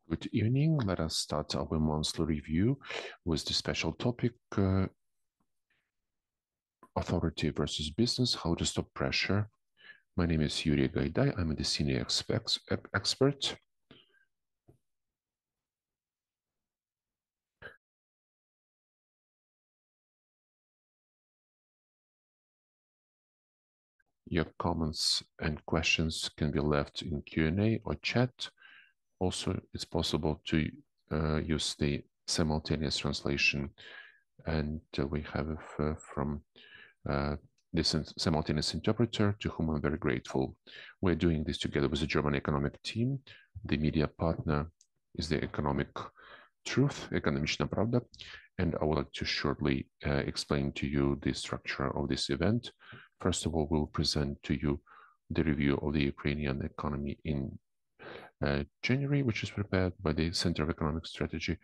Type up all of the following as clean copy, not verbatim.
Good evening. Let us start our monthly review with the special topic, authority versus business, how to stop pressure. My name is Yuri Gaidai. I'm the senior expert. Your comments and questions can be left in Q&A or chat. Also, it's possible to use the simultaneous translation, and we have from this simultaneous interpreter, to whom I'm very grateful. We're doing this together with the German economic team. The media partner is the Economic Truth, Ekonomiczna Prawda, and I would like to shortly explain to you the structure of this event. First of all, we'll present to you the review of the Ukrainian economy in January, which is prepared by the Center of Economic Strategy.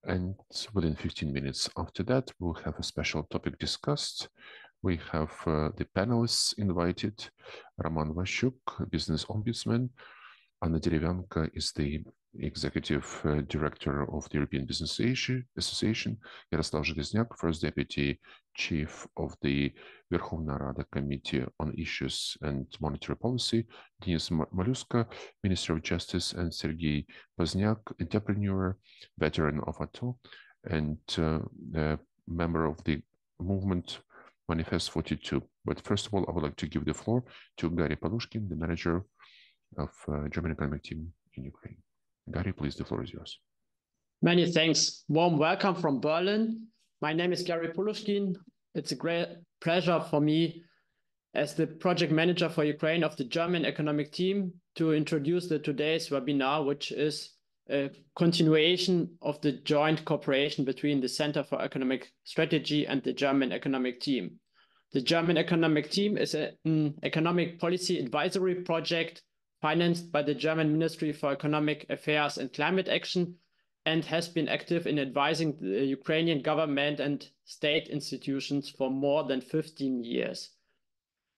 And within 15 minutes after that, we'll have a special topic discussed. We have the panelists invited: Roman Vashchuk, Business Ombudsman; Anna Derevyanko is the Executive Director of the European Business Association; Yaroslav Zheleznyak, First Deputy Chief of the Verkhovna Rada Committee on Issues and Monetary Policy; Malyuska, Minister of Justice; and Serhiy Pozniak, entrepreneur, veteran of ATO, and member of the movement Manifest 42. But first of all, I would like to give the floor to Gary Palushkin, the manager of German economic team in Ukraine. Gary, please, the floor is yours. Many thanks. Warm welcome from Berlin. My name is Gary Palushkin. It's a great pleasure for me as the project manager for Ukraine of the German economic team to introduce today's webinar, which is a continuation of the joint cooperation between the Center for Economic Strategy and the German economic team. The German economic team is an economic policy advisory project financed by the German Ministry for Economic Affairs and Climate Action, and has been active in advising the Ukrainian government and state institutions for more than 15 years.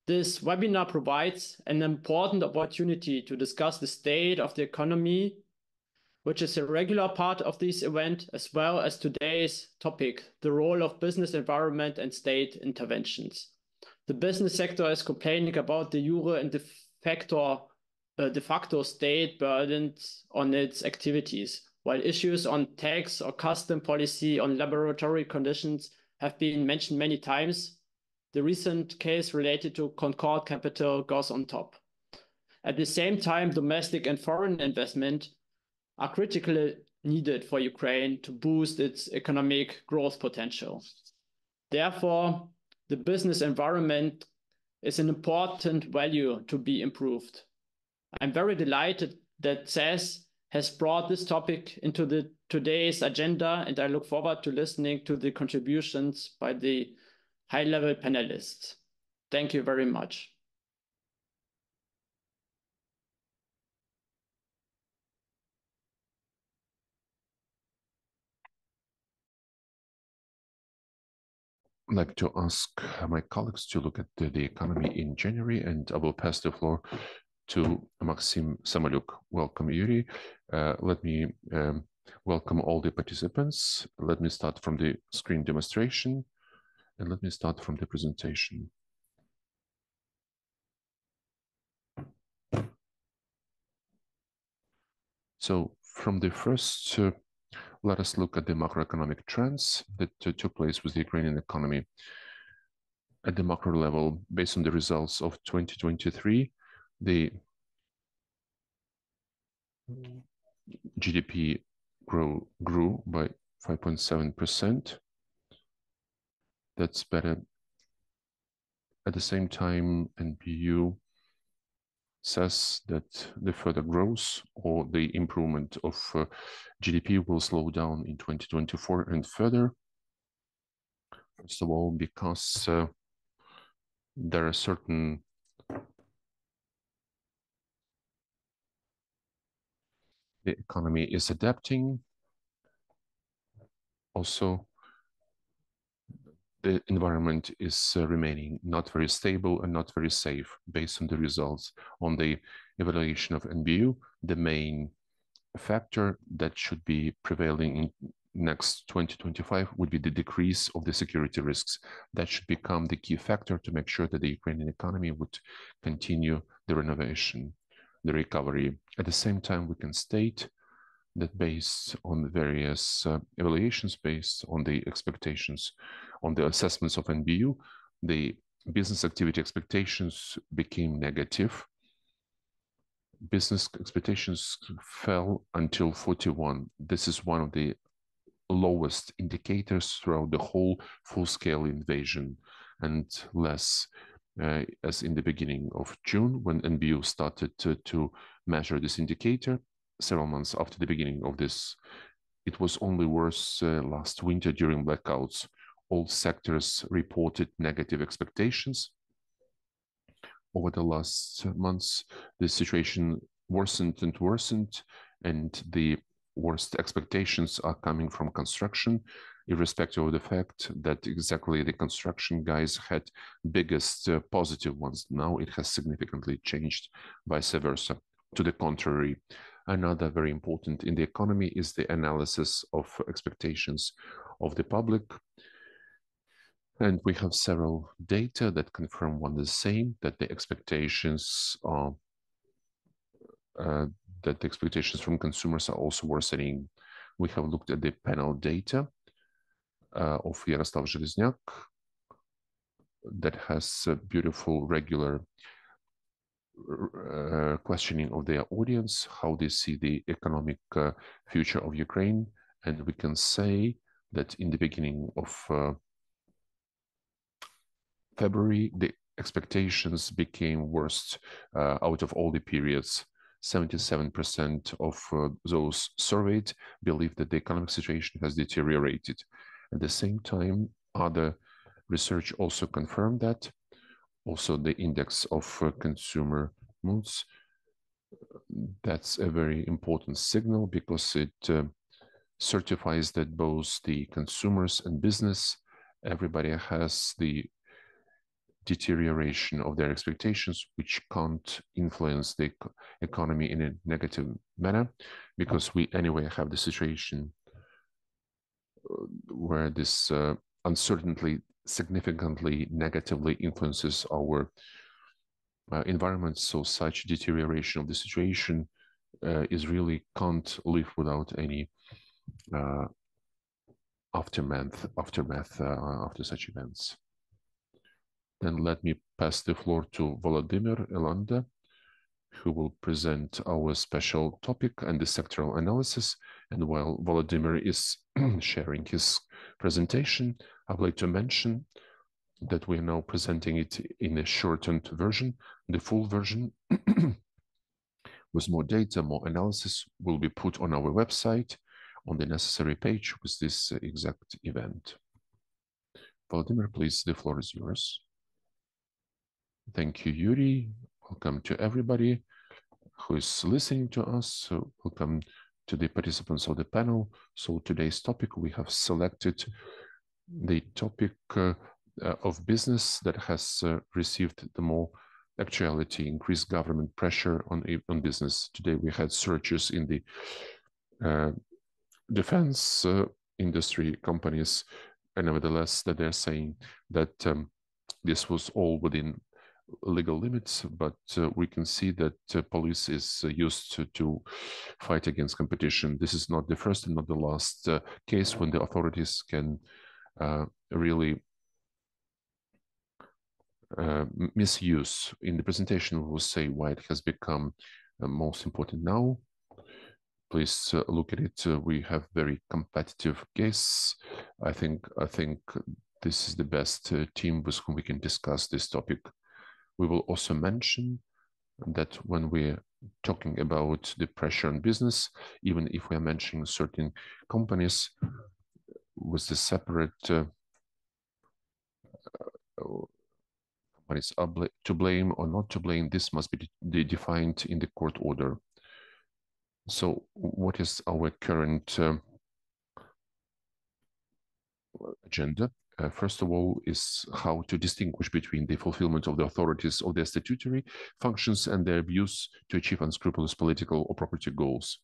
This webinar provides an important opportunity to discuss the state of the economy, which is a regular part of this event, as well as today's topic, the role of business environment and state interventions. The business sector is complaining about the jure and de facto state burdens on its activities, while issues on tax or custom policy, on laboratory conditions have been mentioned many times. The recent case related to Concorde Capital goes on top. At the same time, domestic and foreign investment are critically needed for Ukraine to boost its economic growth potential. Therefore, the business environment is an important value to be improved. I'm very delighted that CES has brought this topic into today's agenda, and I look forward to listening to the contributions by the high-level panelists. Thank you very much. I'd like to ask my colleagues to look at the economy in January, and I will pass the floor to Maxim Samolyuk. Welcome, Yuri. Let me welcome all the participants. Let me start from the screen demonstration, and let me start from the presentation. So from the first, let us look at the macroeconomic trends that took place with the Ukrainian economy. At the macro level, based on the results of 2023, the GDP grew by 5.7%. That's better. At the same time, NBU says that the further growth or the improvement of GDP will slow down in 2024 and further. First of all, because there are certain the economy is adapting. Also, the environment is remaining not very stable and not very safe based on the results on the evaluation of NBU. The main factor that should be prevailing in next 2025 would be the decrease of the security risks. That should become the key factor to make sure that the Ukrainian economy would continue the renovation, the recovery. At the same time, we can state that based on various evaluations, based on the expectations, on the assessments of NBU, the business activity expectations became negative. Business expectations fell until 41. This is one of the lowest indicators throughout the whole full-scale invasion, and less as in the beginning of June, when NBU started to measure this indicator. Several months after the beginning of this, it was only worse last winter during blackouts. All sectors reported negative expectations. Over the last months, the situation worsened and worsened, and the worst expectations are coming from construction, irrespective of the fact that exactly the construction guys had biggest positive ones. Now it has significantly changed, vice versa. To the contrary, another very important in the economy is the analysis of expectations of the public. And we have several data that confirm one and the same, that the expectations are that the expectations from consumers are also worsening. We have looked at the panel data of Yaroslav Zheleznyak that has a beautiful regular questioning of their audience, how they see the economic future of Ukraine. And we can say that in the beginning of February, the expectations became worst out of all the periods. 77% of those surveyed believe that the economic situation has deteriorated. At the same time, other research also confirmed that. Also, the index of consumer moods, that's a very important signal, because it certifies that both the consumers and business, everybody has the deterioration of their expectations, which can't influence the economy in a negative manner, because we anyway have the situation where this uncertainty significantly negatively influences our environment. So such deterioration of the situation is really can't live without any aftermath after such events. Then let me pass the floor to Volodymyr Elanda, who will present our special topic and the sectoral analysis. And while Volodymyr is sharing his presentation, I would like to mention that we are now presenting it in a shortened version. The full version with more data, more analysis will be put on our website on the necessary page with this exact event. Volodymyr, please, the floor is yours. Thank you, Yuri. Welcome to everybody who is listening to us. So welcome to the participants of the panel. So today's topic, we have selected the topic of business that has received the more actuality, increased government pressure on business. Today we had searches in the defense industry companies, and nevertheless that they're saying that this was all within legal limits, but we can see that police is used to fight against competition. This is not the first and not the last case when the authorities can really misuse. In the presentation, we will say why it has become most important now. Please look at it. We have very competitive guests. I think this is the best team with whom we can discuss this topic. We will also mention that when we're talking about the pressure on business, even if we are mentioning certain companies with the separate companies are to blame or not to blame, this must be defined in the court order. So what is our current agenda? First of all, is how to distinguish between the fulfillment of the authorities of their statutory functions and their abuse to achieve unscrupulous political or property goals.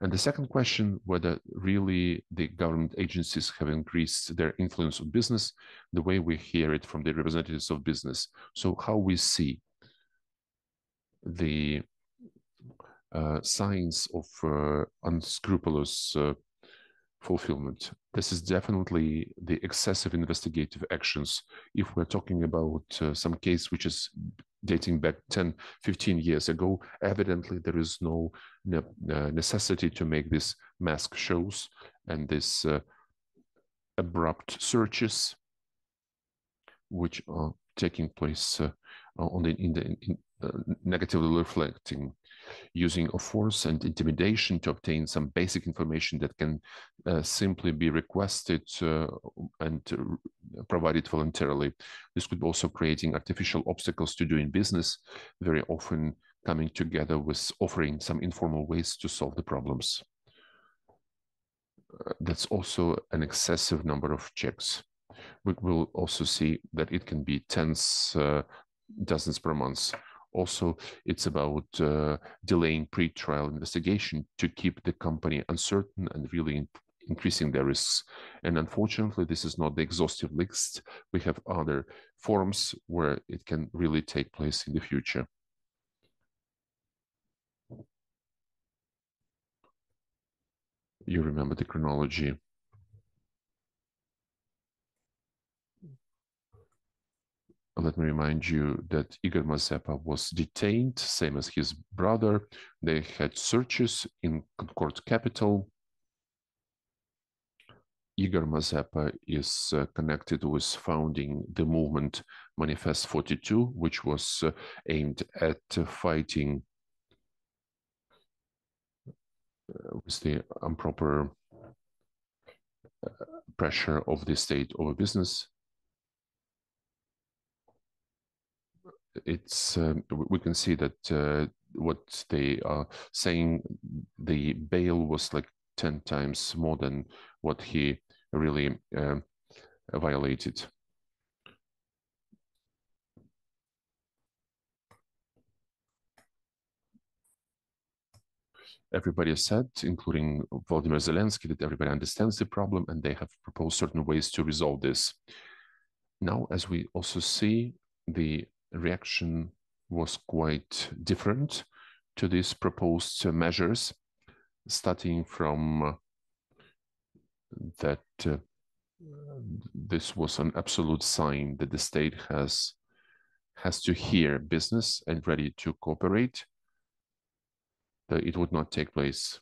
And the second question, whether really the government agencies have increased their influence on business, the way we hear it from the representatives of business. So how we see the signs of unscrupulous fulfillment. This is definitely the excessive investigative actions. If we're talking about some case which is dating back 10, 15 years ago, evidently there is no necessity to make these mask shows and this abrupt searches which are taking place negatively reflecting using of force and intimidation to obtain some basic information that can simply be requested and provided voluntarily. This could also creating artificial obstacles to doing business, very often coming together with offering some informal ways to solve the problems. That's also an excessive number of checks. We will also see that it can be tens, dozens per month. Also, it's about delaying pre-trial investigation to keep the company uncertain and really increasing their risks. And unfortunately, this is not the exhaustive list. We have other forms where it can really take place in the future. You remember the chronology. Let me remind you that Ihor Mazepa was detained, same as his brother. They had searches in Concorde Capital. Ihor Mazepa is connected with founding the movement Manifest 42, which was aimed at fighting with the improper pressure of the state over business. It's we can see that what they are saying, the bail was like 10 times more than what he really violated. Everybody has said, including Volodymyr Zelensky, that everybody understands the problem and they have proposed certain ways to resolve this. Now, as we also see, the reaction was quite different to these proposed measures, starting from that this was an absolute sign that the state has to hear business and ready to cooperate. That it would not take place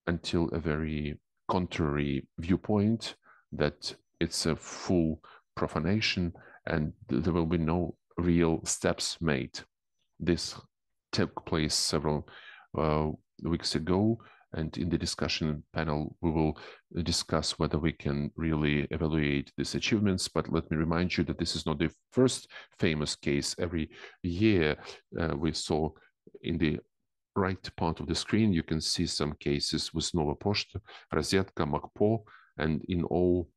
until a very contrary viewpoint, that it's a full profanation and there will be no real steps made. This took place several weeks ago, and in the discussion panel, we will discuss whether we can really evaluate these achievements. But let me remind you that this is not the first famous case. Every year we saw in the right part of the screen, you can see some cases with Nova Poshta, Rozyetka, Makpo, and in all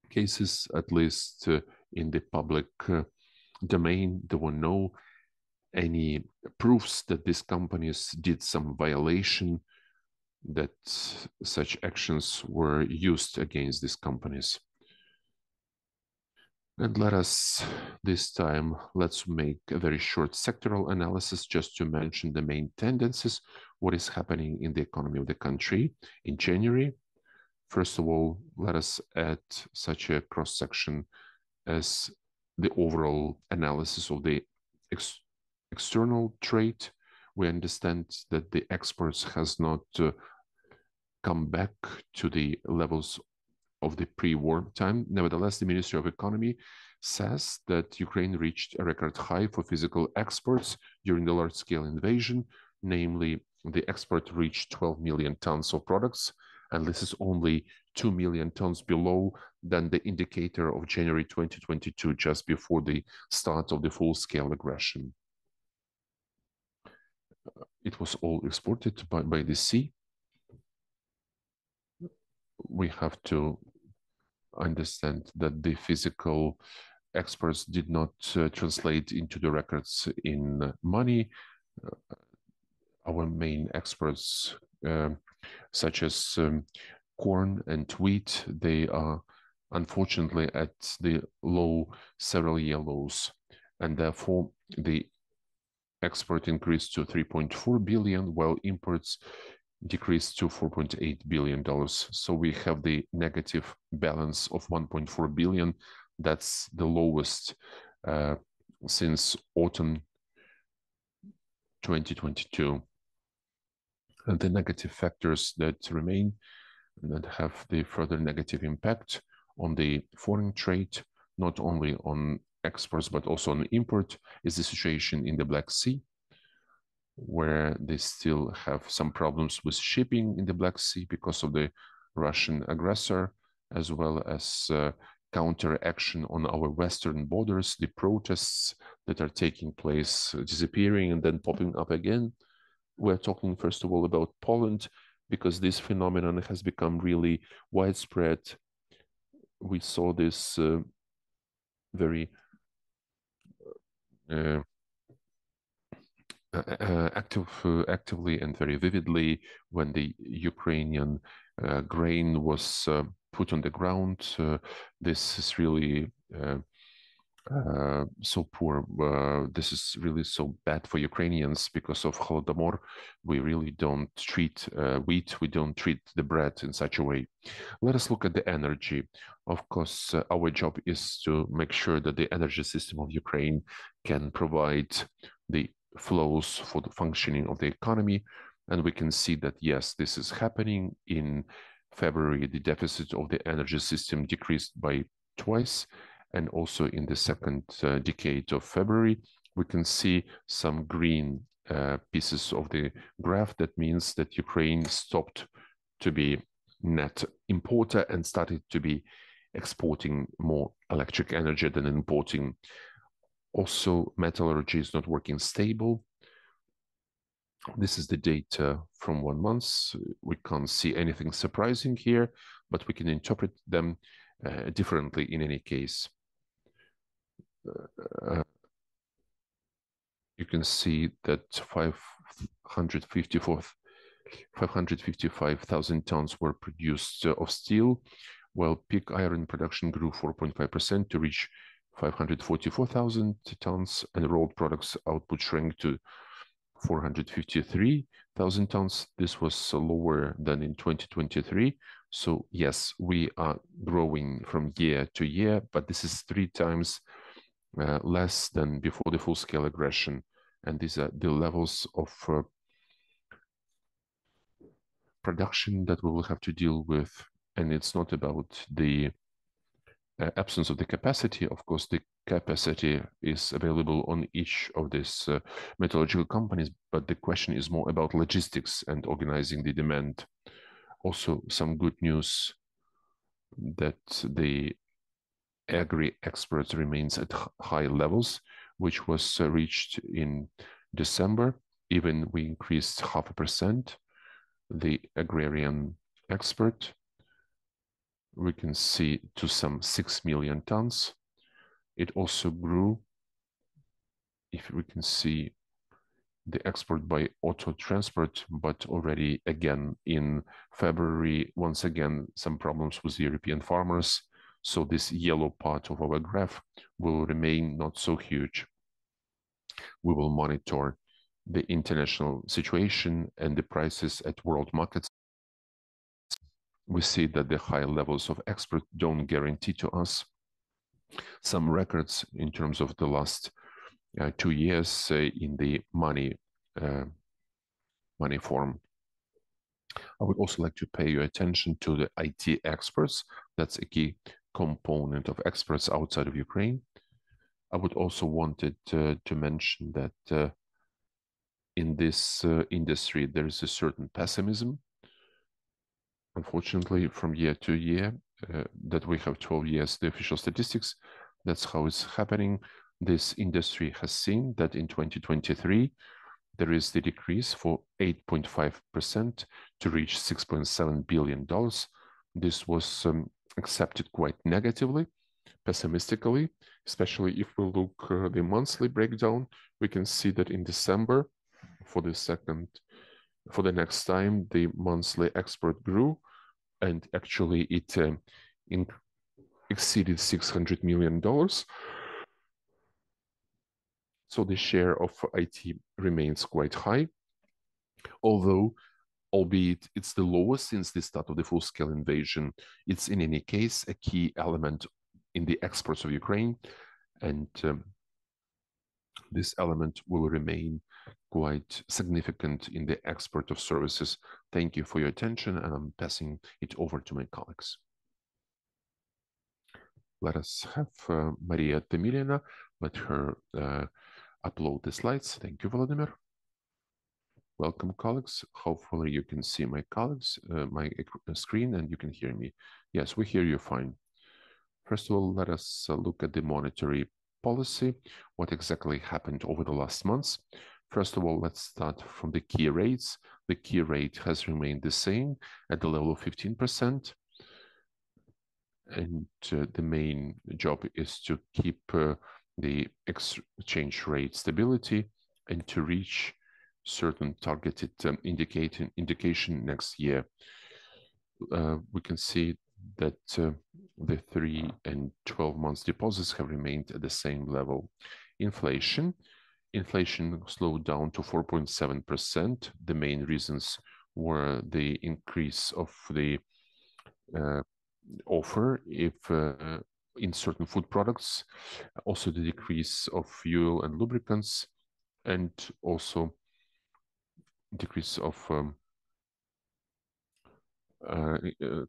cases, at least in the public domain, there were no any proofs that these companies did some violation, that such actions were used against these companies. And let us, this time, let's make a very short sectoral analysis just to mention the main tendencies, what is happening in the economy of the country in January. First of all, let us add such a cross-section as the overall analysis of the external trade. We understand that the exports has not come back to the levels of the pre-war time. Nevertheless, the Ministry of Economy says that Ukraine reached a record high for physical exports during the large-scale invasion. Namely, the export reached 12 million tons of products, and this is only 2 million tons below than the indicator of January 2022, just before the start of the full-scale aggression. It was all exported by the sea. We have to understand that the physical exports did not translate into the records in money. Our main exports such as corn and wheat. They are unfortunately at the low, several year lows, and therefore the export increased to 3.4 billion, while imports decreased to $4.8 billion. So we have the negative balance of 1.4 billion. That's the lowest since autumn 2022. And the negative factors that remain that have the further negative impact on the foreign trade, not only on exports but also on import, is the situation in the Black Sea, where they still have some problems with shipping in the Black Sea because of the Russian aggressor, as well as counteraction on our western borders, the protests that are taking place, disappearing and then popping up again. We're talking first of all about Poland, because this phenomenon has become really widespread. We saw this very actively and very vividly when the Ukrainian grain was put on the ground. This is really so poor. This is really so bad for Ukrainians because of Holodomor. We really don't treat wheat, we don't treat the bread in such a way. Let us look at the energy. Of course, our job is to make sure that the energy system of Ukraine can provide the flows for the functioning of the economy. And we can see that, yes, this is happening. In February, the deficit of the energy system decreased by twice. And also in the second decade of February, we can see some green pieces of the graph. That means that Ukraine stopped to be net importer and started to be exporting more electric energy than importing. Also, metallurgy is not working stable. This is the data from 1 month. We can't see anything surprising here, but we can interpret them differently in any case. You can see that 555,000 tons were produced of steel, while pig iron production grew 4.5% to reach 544,000 tons, and rolled products output shrank to 453,000 tons. This was lower than in 2023. So yes, we are growing from year to year, but this is 3 times less than before the full-scale aggression. And these are the levels of production that we will have to deal with. And it's not about the absence of the capacity. Of course, the capacity is available on each of these metallurgical companies, but the question is more about logistics and organizing the demand. Also, some good news that the agri-exports remains at high levels, which was reached in December. Even we increased 0.5% the agrarian export. We can see to some 6 million tons. It also grew, if we can see the export by auto transport, but already again in February, once again, some problems with European farmers. So this yellow part of our graph will remain not so huge. We will monitor the international situation and the prices at world markets. We see that the high levels of export don't guarantee to us some records in terms of the last 2 years in the money form. I would also like to pay your attention to the IT experts. That's a key component of experts outside of Ukraine. I would also wanted to mention that in this industry, there is a certain pessimism. Unfortunately, from year to year, that we have 12 years, the official statistics, that's how it's happening. This industry has seen that in 2023, there is the decrease for 8.5% to reach $6.7 billion. This was accepted quite negatively, pessimistically, especially if we look the monthly breakdown. We can see that in December, for the second For the next time, the monthly export grew, and actually it exceeded $600 million. So the share of IT remains quite high, although, albeit it's the lowest since the start of the full-scale invasion, it's in any case a key element in the exports of Ukraine, and this element will remain quite significant in the export of services. Thank you for your attention, and I'm passing it over to my colleagues. Let us have Maria Temilina. Let her upload the slides. Thank you, Vladimir. Welcome, colleagues. Hopefully you can see my colleagues, my screen, and you can hear me. Yes, we hear you fine. First of all, let us look at the monetary policy, what exactly happened over the last months. First of all, let's start from the key rates. The key rate has remained the same at the level of 15%. And the main job is to keep the exchange rate stability and to reach certain targeted indication next year. We can see that the 3 and 12 months deposits have remained at the same level. Inflation slowed down to 4.7%. The main reasons were the increase of the offer in certain food products, also the decrease of fuel and lubricants, and also decrease of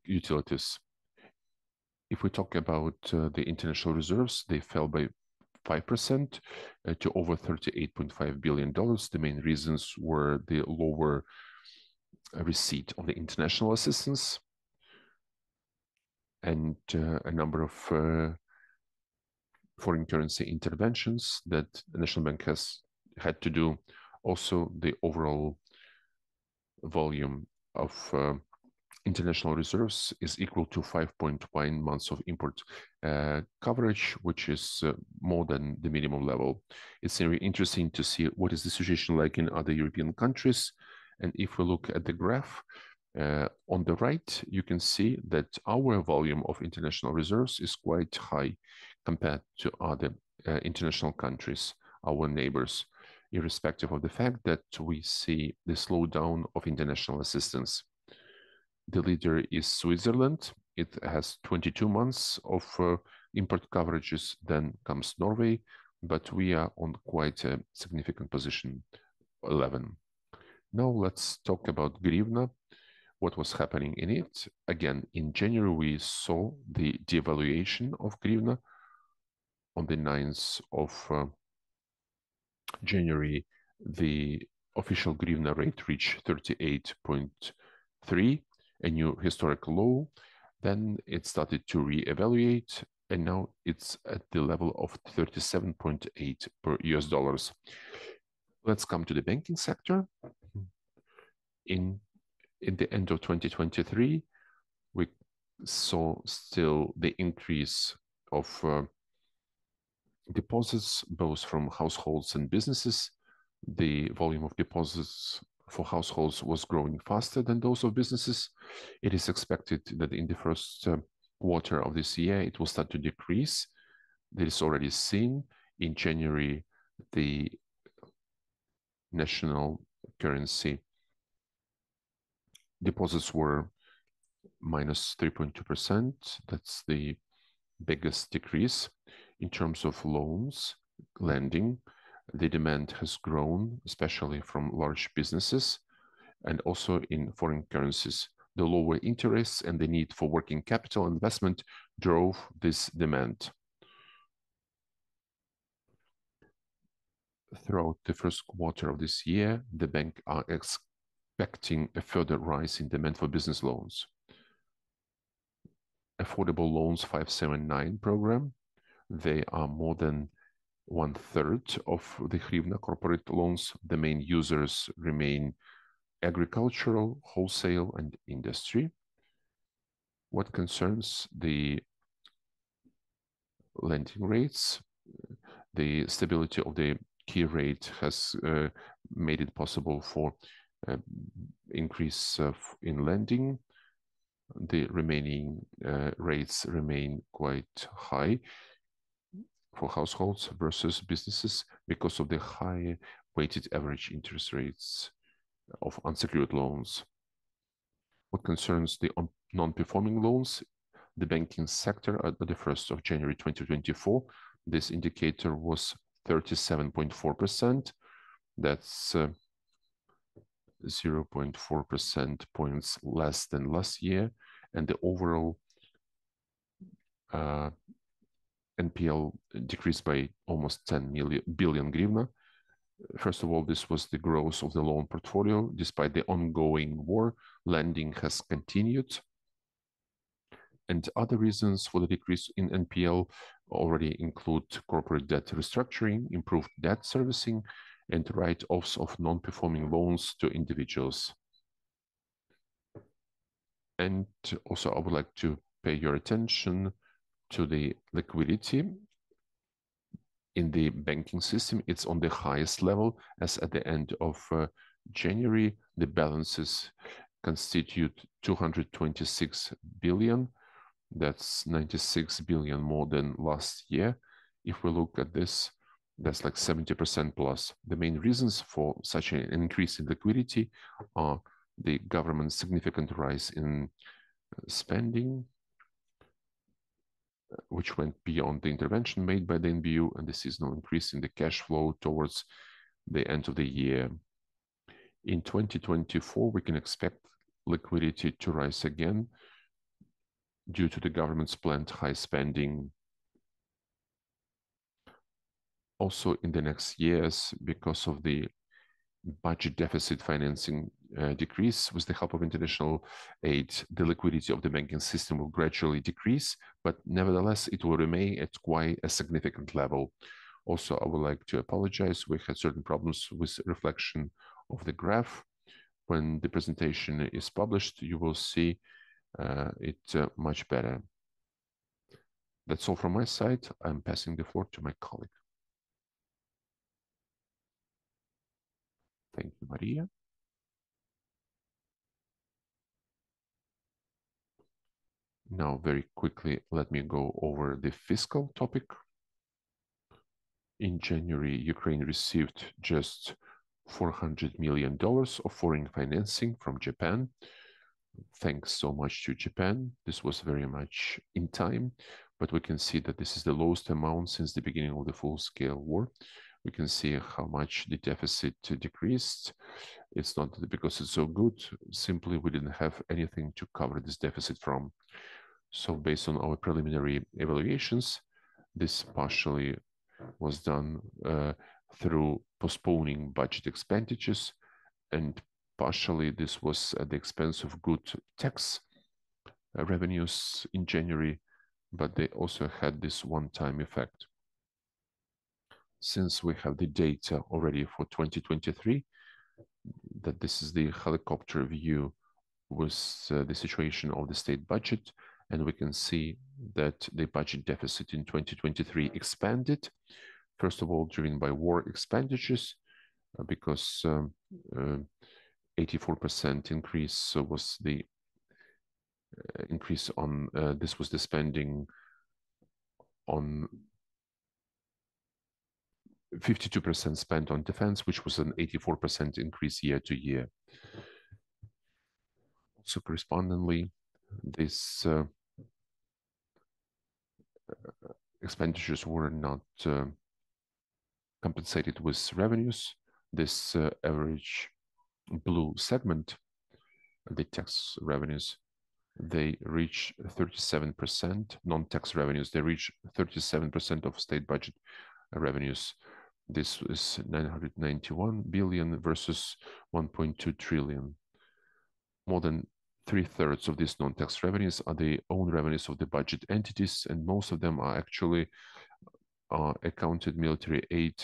utilities. If we talk about the international reserves, they fell by 5% to over $38.5 billion. The main reasons were the lower receipt of the international assistance and a number of foreign currency interventions that the National Bank has had to do. Also, the overall volume of international reserves is equal to 5.1 months of import coverage, which is more than the minimum level. It's very interesting to see what is the situation like in other European countries. And if we look at the graph, on the right, you can see that our volume of international reserves is quite high compared to other international countries, our neighbors, irrespective of the fact that we see the slowdown of international assistance. The leader is Switzerland. It has 22 months of import coverages. Then comes Norway, but we are on quite a significant position, 11. Now let's talk about hryvnia. What was happening in it? Again, in January, we saw the devaluation of hryvnia. On the 9th of January, the official hryvnia rate reached 38.3, a new historic low. Then it started to reevaluate, and now it's at the level of 37.8 per US dollars. Let's come to the banking sector. In the end of 2023, we saw still the increase of deposits, both from households and businesses. The volume of deposits for households was growing faster than those of businesses. It is expected that in the first quarter of this year, it will start to decrease. This is already seen. In January, the national currency deposits were minus 3.2%. That's the biggest decrease. In terms of loans, lending, the demand has grown, especially from large businesses and also in foreign currencies. The lower interests and the need for working capital investment drove this demand. Throughout the first quarter of this year, the bank are expecting a further rise in demand for business loans. Affordable Loans 579 program, they are more than 1/3 of the hryvnia corporate loans. The main users remain agricultural, wholesale, and industry. What concerns the lending rates, the stability of the key rate has made it possible for increase in lending. The remaining rates remain quite high for households versus businesses because of the high weighted average interest rates of unsecured loans. What concerns the non-performing loans, the banking sector at the 1st of January 2024, this indicator was 37.4%. That's 0.4 percentage points less than last year, and the overall NPL decreased by almost 10 billion hryvnia. First of all, this was the growth of the loan portfolio. Despite the ongoing war, lending has continued. And other reasons for the decrease in NPL already include corporate debt restructuring, improved debt servicing, and write-offs of non-performing loans to individuals. And also, I would like to pay your attention to the liquidity in the banking system. It's on the highest level, as at the end of January, the balances constitute 226 billion. That's 96 billion more than last year. If we look at this, that's like 70% plus. The main reasons for such an increase in liquidity are the government's significant rise in spending, which went beyond the intervention made by the NBU, and the seasonal increase in the cash flow towards the end of the year. In 2024, we can expect liquidity to rise again due to the government's planned high spending. Also in the next years, because of the budget deficit financing decrease, with the help of international aid, the liquidity of the banking system will gradually decrease, but nevertheless, it will remain at quite a significant level. Also, I would like to apologize. We had certain problems with reflection of the graph. When the presentation is published, you will see it much better. That's all from my side. I'm passing the floor to my colleague. Thank you, Maria. Now, very quickly, let me go over the fiscal topic. In January, Ukraine received just $400 million of foreign financing from Japan. Thanks so much to Japan. This was very much in time, but we can see that this is the lowest amount since the beginning of the full-scale war. We can see how much the deficit decreased. It's not because it's so good, simply we didn't have anything to cover this deficit from. So based on our preliminary evaluations, this partially was done through postponing budget expenditures, and partially this was at the expense of good tax revenues in January, but they also had this one-time effect. Since we have the data already for 2023, that this is the helicopter view with the situation of the state budget, and we can see that the budget deficit in 2023 expanded, first of all, driven by war expenditures, because 84% increase was the increase on, this was the spending on 52% spent on defense, which was an 84% increase year to year. Also, correspondingly, these expenditures were not compensated with revenues. This average blue segment, the tax revenues, they reach 37%, non-tax revenues, they reach 37% of state budget revenues. This is 991 billion versus 1.2 trillion. More than 3/3 of these non-tax revenues are the own revenues of the budget entities, and most of them are actually accounted military aid,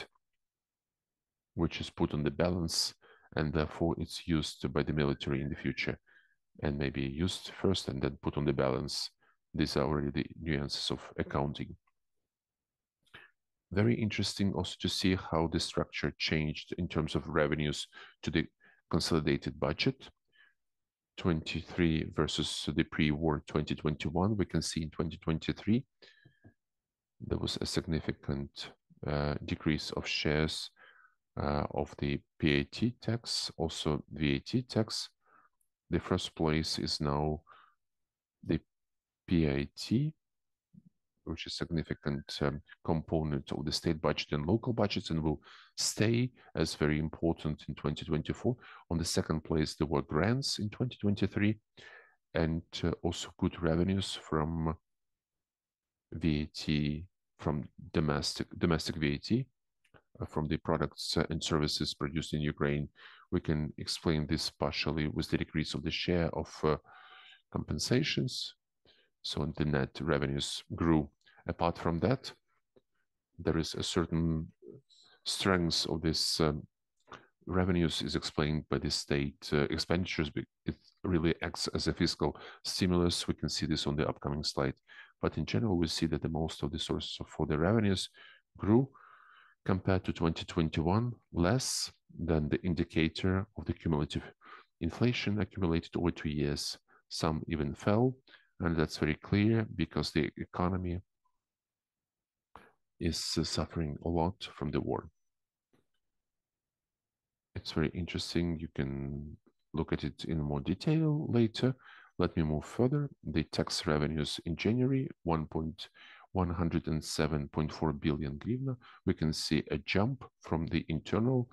which is put on the balance, and therefore it's used by the military in the future, and maybe used first and then put on the balance. These are already the nuances of accounting. Very interesting also to see how the structure changed in terms of revenues to the consolidated budget, 23 versus the pre-war 2021. We can see in 2023, there was a significant decrease of shares of the PAT tax, also VAT tax. The first place is now the PAT, which is a significant component of the state budget and local budgets, and will stay as very important in 2024. On the second place, there were grants in 2023, and also good revenues from VAT, from domestic VAT, from the products and services produced in Ukraine. We can explain this partially with the decrease of the share of compensations. So the net revenues grew. Apart from that, there is a certain strength of this revenues is explained by the state expenditures. It really acts as a fiscal stimulus. We can see this on the upcoming slide. But in general, we see that the most of the sources for the revenues grew compared to 2021, less than the indicator of the cumulative inflation accumulated over 2 years. Some even fell, and that's very clear because the economy is suffering a lot from the war. It's very interesting. You can look at it in more detail later. Let me move further. The tax revenues in January, 107.4 billion hryvnia. We can see a jump from the internal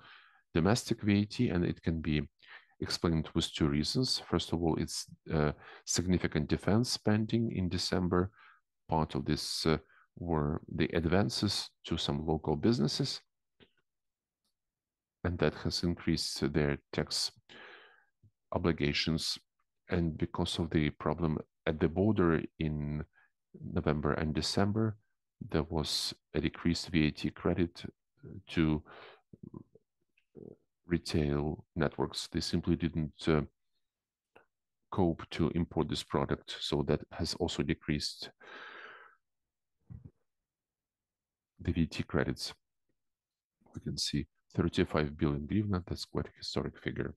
domestic VAT, and it can be explained with two reasons. First of all, it's significant defense spending in December. Part of this were the advances to some local businesses, and that has increased their tax obligations. And because of the problem at the border in November and December, there was a decreased VAT credit to retail networks. They simply didn't cope to import this product, so that has also decreased the VAT credits. We can see 35 billion hryvnia. That's quite a historic figure.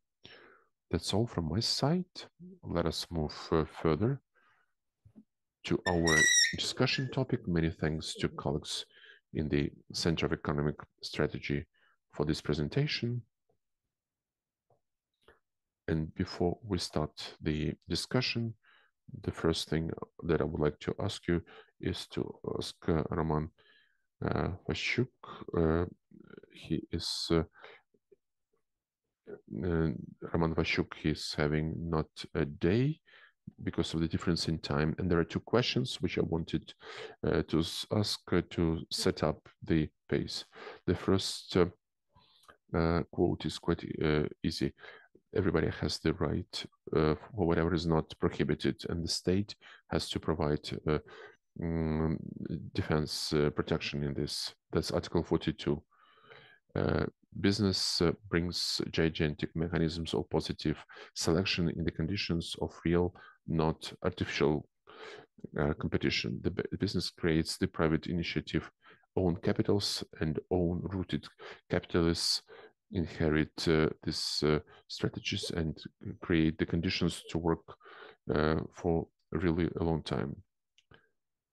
That's all from my side. Let us move further to our discussion topic. Many thanks to colleagues in the Center of Economic Strategy for this presentation. And before we start the discussion, the first thing that I would like to ask you is to ask Roman Vashchuk. He is Roman Vashchuk is having not a day because of the difference in time, and there are two questions which I wanted to ask to set up the pace. The first quote is quite easy. Everybody has the right for whatever is not prohibited, and the state has to provide defense protection in this. That's Article 42. Business brings gigantic mechanisms of positive selection in the conditions of real, not artificial competition. The business creates the private initiative, own capitals, and own rooted capitalists inherit these strategies and create the conditions to work for really a long time.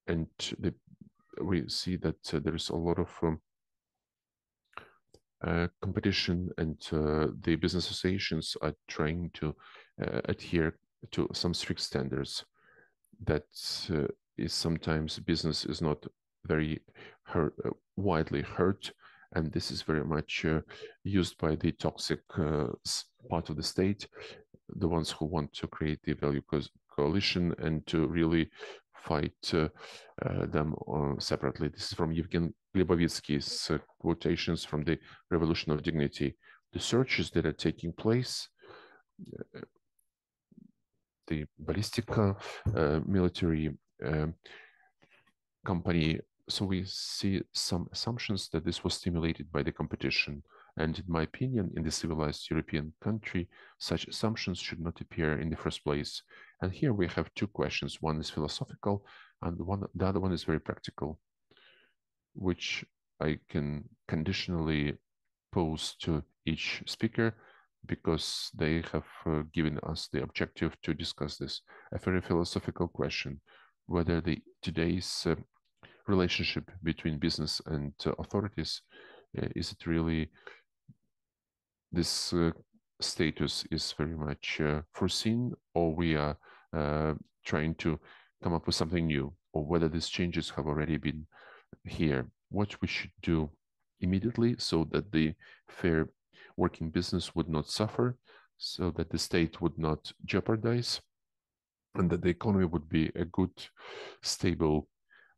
And we see that there is a lot of competition, and the business associations are trying to adhere to some strict standards. That is sometimes business is not very widely heard, and this is very much used by the toxic part of the state, the ones who want to create the value coalition and to really fight them separately. This is from Yevgen Glebovitsky's quotations from the Revolution of Dignity. The searches that are taking place, the Ballistica military company, so we see some assumptions that this was stimulated by the competition. And in my opinion, in the civilized European country, such assumptions should not appear in the first place. And here we have two questions. One is philosophical, and the other one is very practical, which I can conditionally pose to each speaker. because they have given us the objective to discuss this. A very philosophical question, whether today's relationship between business and authorities, is it really this status is very much foreseen, or we are trying to come up with something new, or whether these changes have already been here. What we should do immediately so that the fair working business would not suffer, so that the state would not jeopardize, and that the economy would be a good, stable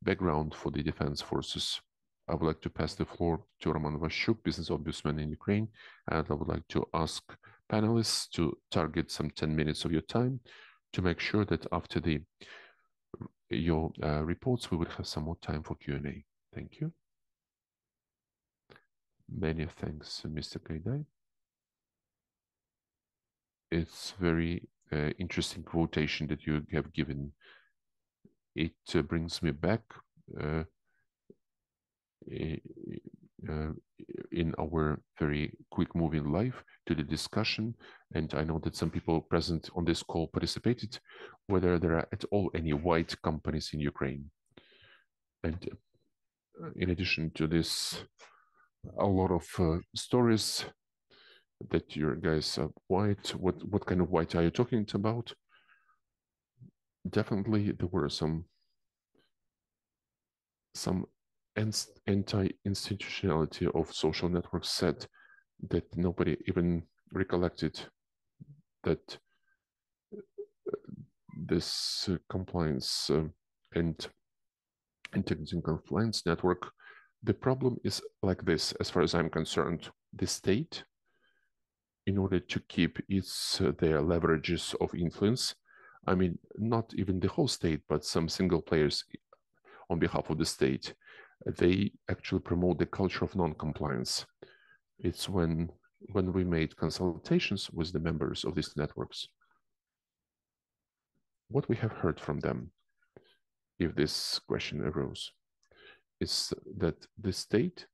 background for the defense forces. I would like to pass the floor to Roman Vashchuk, Business Ombudsman in Ukraine, and I would like to ask panelists to target some 10 minutes of your time to make sure that after your reports, we would have some more time for Q&A. Thank you. Many thanks, Mr. Kaidai. It's very interesting quotation that you have given. It brings me back in our very quick moving life to the discussion, and I know that some people present on this call participated, whether there are at all any white companies in Ukraine. And in addition to this, a lot of stories that your guys are white. What kind of white are you talking about? Definitely there were some anti-institutionality of social networks said that nobody even recollected that this compliance and integrity and compliance network, the problem is like this, as far as I'm concerned. The state, in order to keep their leverages of influence, I mean, not even the whole state, but some single players on behalf of the state, they actually promote the culture of non-compliance. It's when we made consultations with the members of these networks, what we have heard from them, if this question arose, is that the state,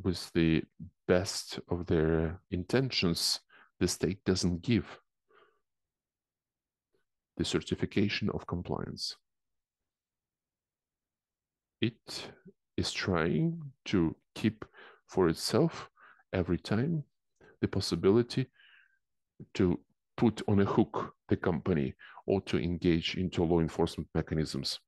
with the best of their intentions, the state doesn't give the certification of compliance. It is trying to keep for itself every time the possibility to put on a hook the company or to engage into law enforcement mechanisms.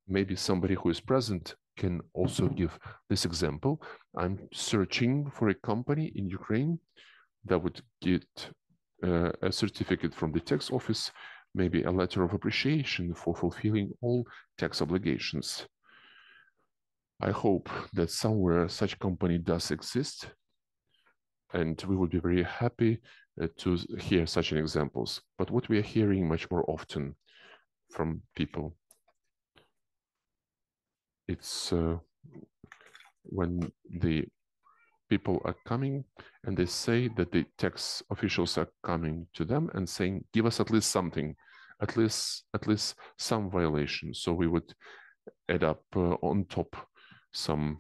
Maybe somebody who is present can also give this example. I'm searching for a company in Ukraine that would get a certificate from the tax office, maybe a letter of appreciation for fulfilling all tax obligations. I hope that somewhere such company does exist, and we would be very happy to hear such examples. But what we are hearing much more often from people, it's when the people are coming and they say that the tax officials are coming to them and saying, give us at least something, at least some violation. So we would add up on top some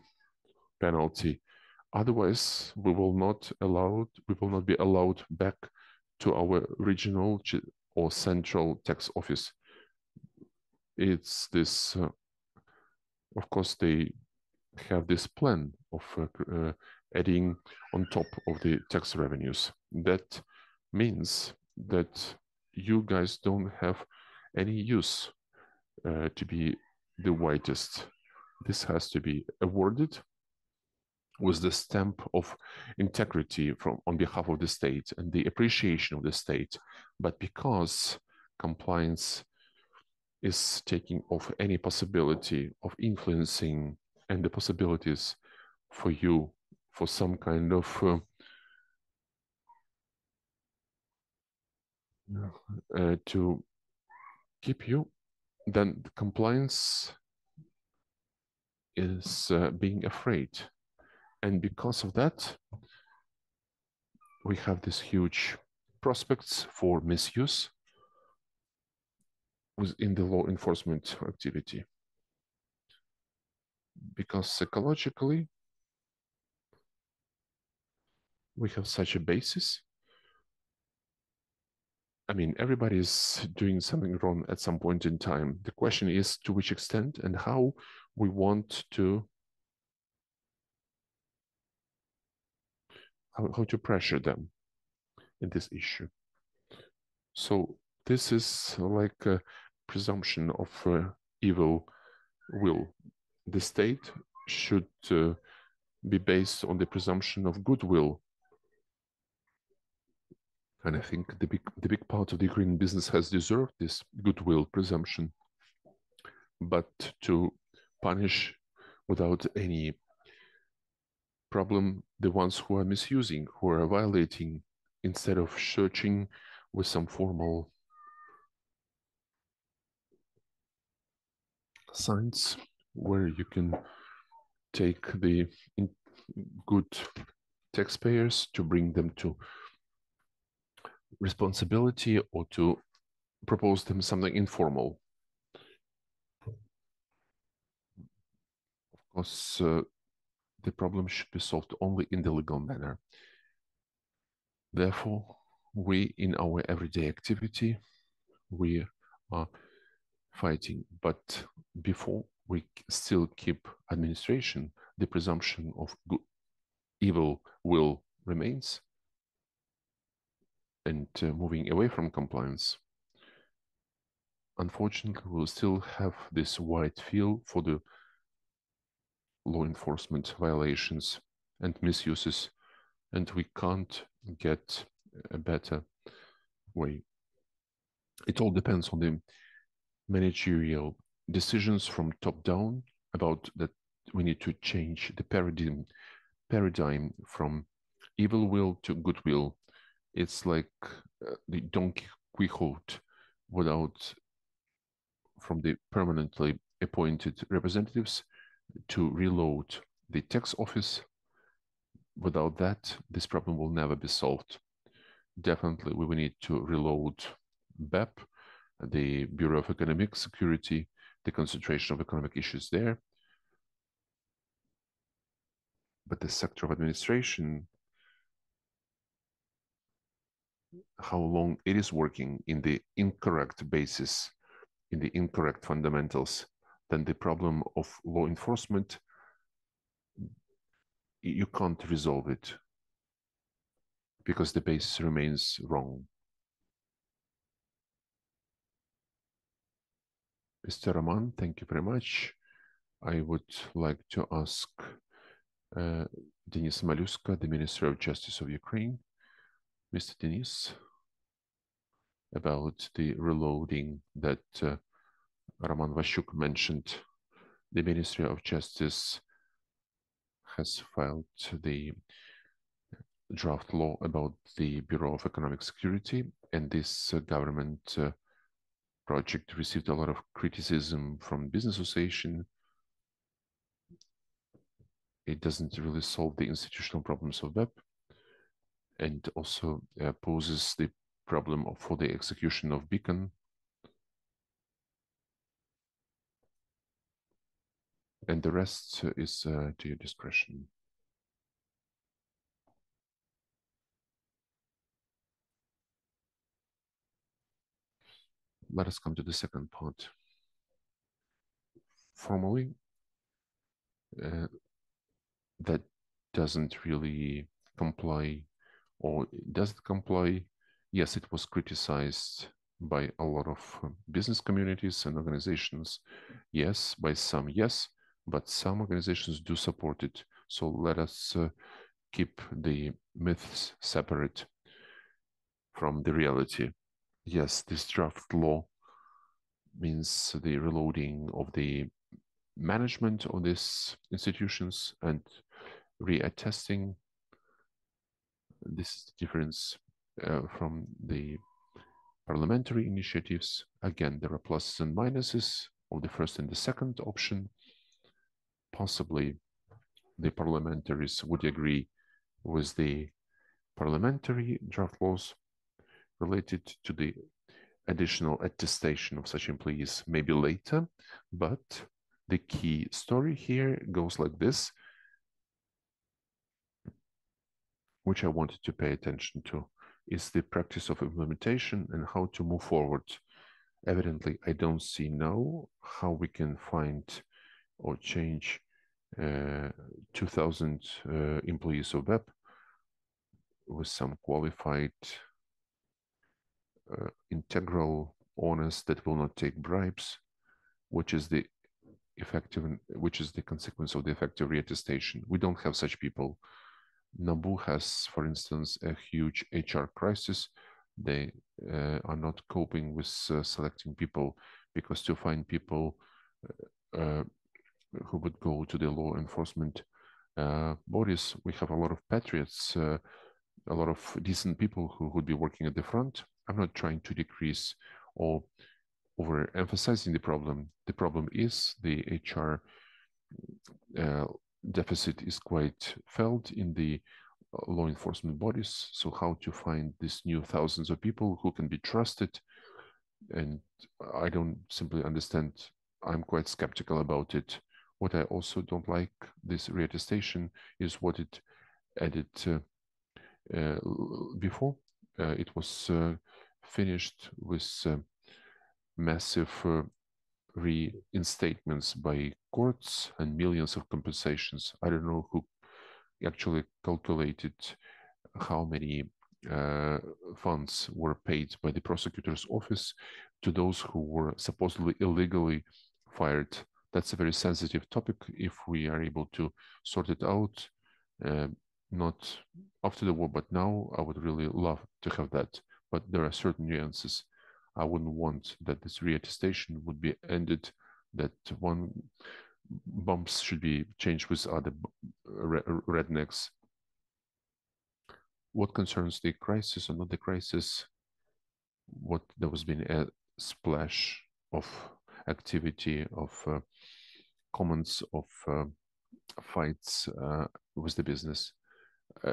penalty. Otherwise, we will not be allowed back to our regional or central tax office. It's this, of course, they have this plan of adding on top of the tax revenues. That means that you guys don't have any use to be the whitest. This has to be awarded with the stamp of integrity on behalf of the state and the appreciation of the state. But because compliance is taking off any possibility of influencing and the possibilities for you for some kind of to keep you, then the compliance is being afraid. And because of that, we have this huge prospects for misuse within the law enforcement activity. Because psychologically, we have such a basis. I mean, everybody is doing something wrong at some point in time. The question is to which extent and how we want to, how to pressure them in this issue. So this is like a presumption of evil will. The state should be based on the presumption of goodwill. And I think the big part of the Ukrainian business has deserved this goodwill presumption. But to punish without any problem the ones who are misusing, who are violating, instead of searching with some formal signs where you can take the good taxpayers to bring them to responsibility or to propose them something informal. Of course, the problem should be solved only in the legal manner. Therefore, we, in our everyday activity, we are fighting. But before we still keep administration, the presumption of good, evil will remains, and moving away from compliance. Unfortunately, we'll still have this wide field for the law enforcement violations and misuses, and we can't get a better way. It all depends on the managerial decisions from top down about that we need to change the paradigm from evil will to goodwill. It's like the Don Quixote without from the permanently appointed representatives to reload the tax office. Without that, this problem will never be solved. Definitely, we will need to reload BEP, the Bureau of Economic Security, the concentration of economic issues there. But the sector of administration, how long it is working in the incorrect basis, in the incorrect fundamentals, then the problem of law enforcement, you can't resolve it because the basis remains wrong. Mr. Roman, thank you very much. I would like to ask Denis Malyuska, the Minister of Justice of Ukraine. Mr. Denis, about the reloading that Roman Vashchuk mentioned. The Ministry of Justice has filed the draft law about the Bureau of Economic Security, and this government project received a lot of criticism from business association. It doesn't really solve the institutional problems of BEP, and also poses the problem for the execution of Beacon. And the rest is to your discretion. Let us come to the second part. Formally, that doesn't really comply, or does it comply? Yes, it was criticized by a lot of business communities and organizations. Yes, by some, yes, but some organizations do support it. So let us keep the myths separate from the reality. Yes, this draft law means the reloading of the management of these institutions and reattesting. This is the difference from the parliamentary initiatives. Again, there are pluses and minuses of the first and the second option. Possibly the parliamentaries would agree with the parliamentary draft laws related to the additional attestation of such employees maybe later, but the key story here goes like this. which I wanted to pay attention to, is the practice of implementation and how to move forward. Evidently, I don't see now how we can find or change 2,000 employees of web with some qualified, integral owners that will not take bribes, which is the consequence of the effective reattestation. We don't have such people. Nabu has, for instance, a huge HR crisis. They are not coping with selecting people, because to find people who would go to the law enforcement bodies, we have a lot of patriots, a lot of decent people who would be working at the front. I'm not trying to decrease or overemphasizing the problem. The problem is the HR deficit is quite felt in the law enforcement bodies. So how to find these new thousands of people who can be trusted? And I don't simply understand. I'm quite skeptical about it. What I also don't like this reattestation is what it added before. It was finished with massive reinstatements by courts and millions of compensations. I don't know who actually calculated how many funds were paid by the prosecutor's office to those who were supposedly illegally fired. That's a very sensitive topic. If we are able to sort it out, not after the war, but now, I would really love to have that. But there are certain nuances. I wouldn't want that this reattestation would be ended, that one bumps should be changed with other rednecks. What concerns the crisis or not the crisis, what there has been a splash of activity, of comments, of fights with the business.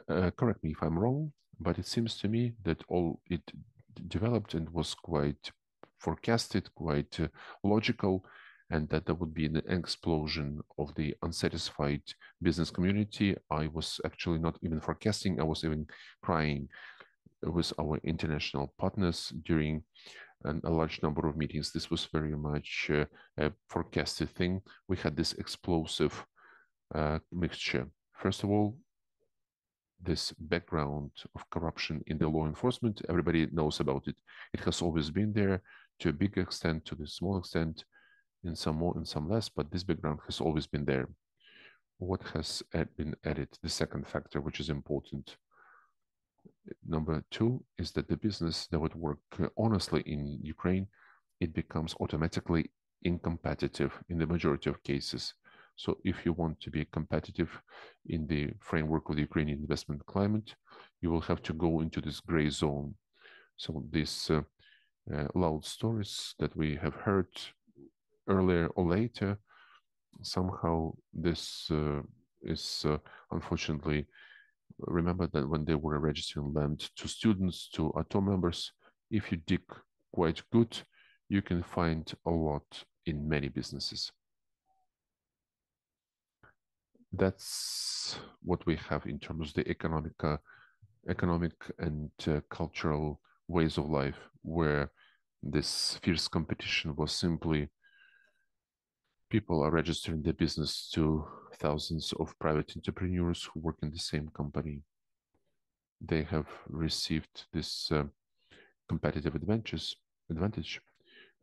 Correct me if I'm wrong, but it seems to me that all it developed and was quite forecasted, quite logical, and that there would be an explosion of the unsatisfied business community. I was actually not even forecasting, I was even crying with our international partners during a large number of meetings. This was very much a forecasted thing. We had this explosive mixture. First of all, this background of corruption in the law enforcement, everybody knows about it. It has always been there, to a big extent, to the small extent, in some more and some less, but this background has always been there. What has been added? The second factor, which is important. Number two is that the business that would work honestly in Ukraine, it becomes automatically incompetitive in the majority of cases. So if you want to be competitive in the framework of the Ukrainian investment climate, you will have to go into this gray zone. So these loud stories that we have heard earlier or later, somehow this is unfortunately, remember that when they were registering land to students, to ATO members, if you dig quite good, you can find a lot in many businesses. That's what we have in terms of the economic and cultural ways of life, where this fierce competition was simply people are registering their business to thousands of private entrepreneurs who work in the same company. They have received this competitive advantage,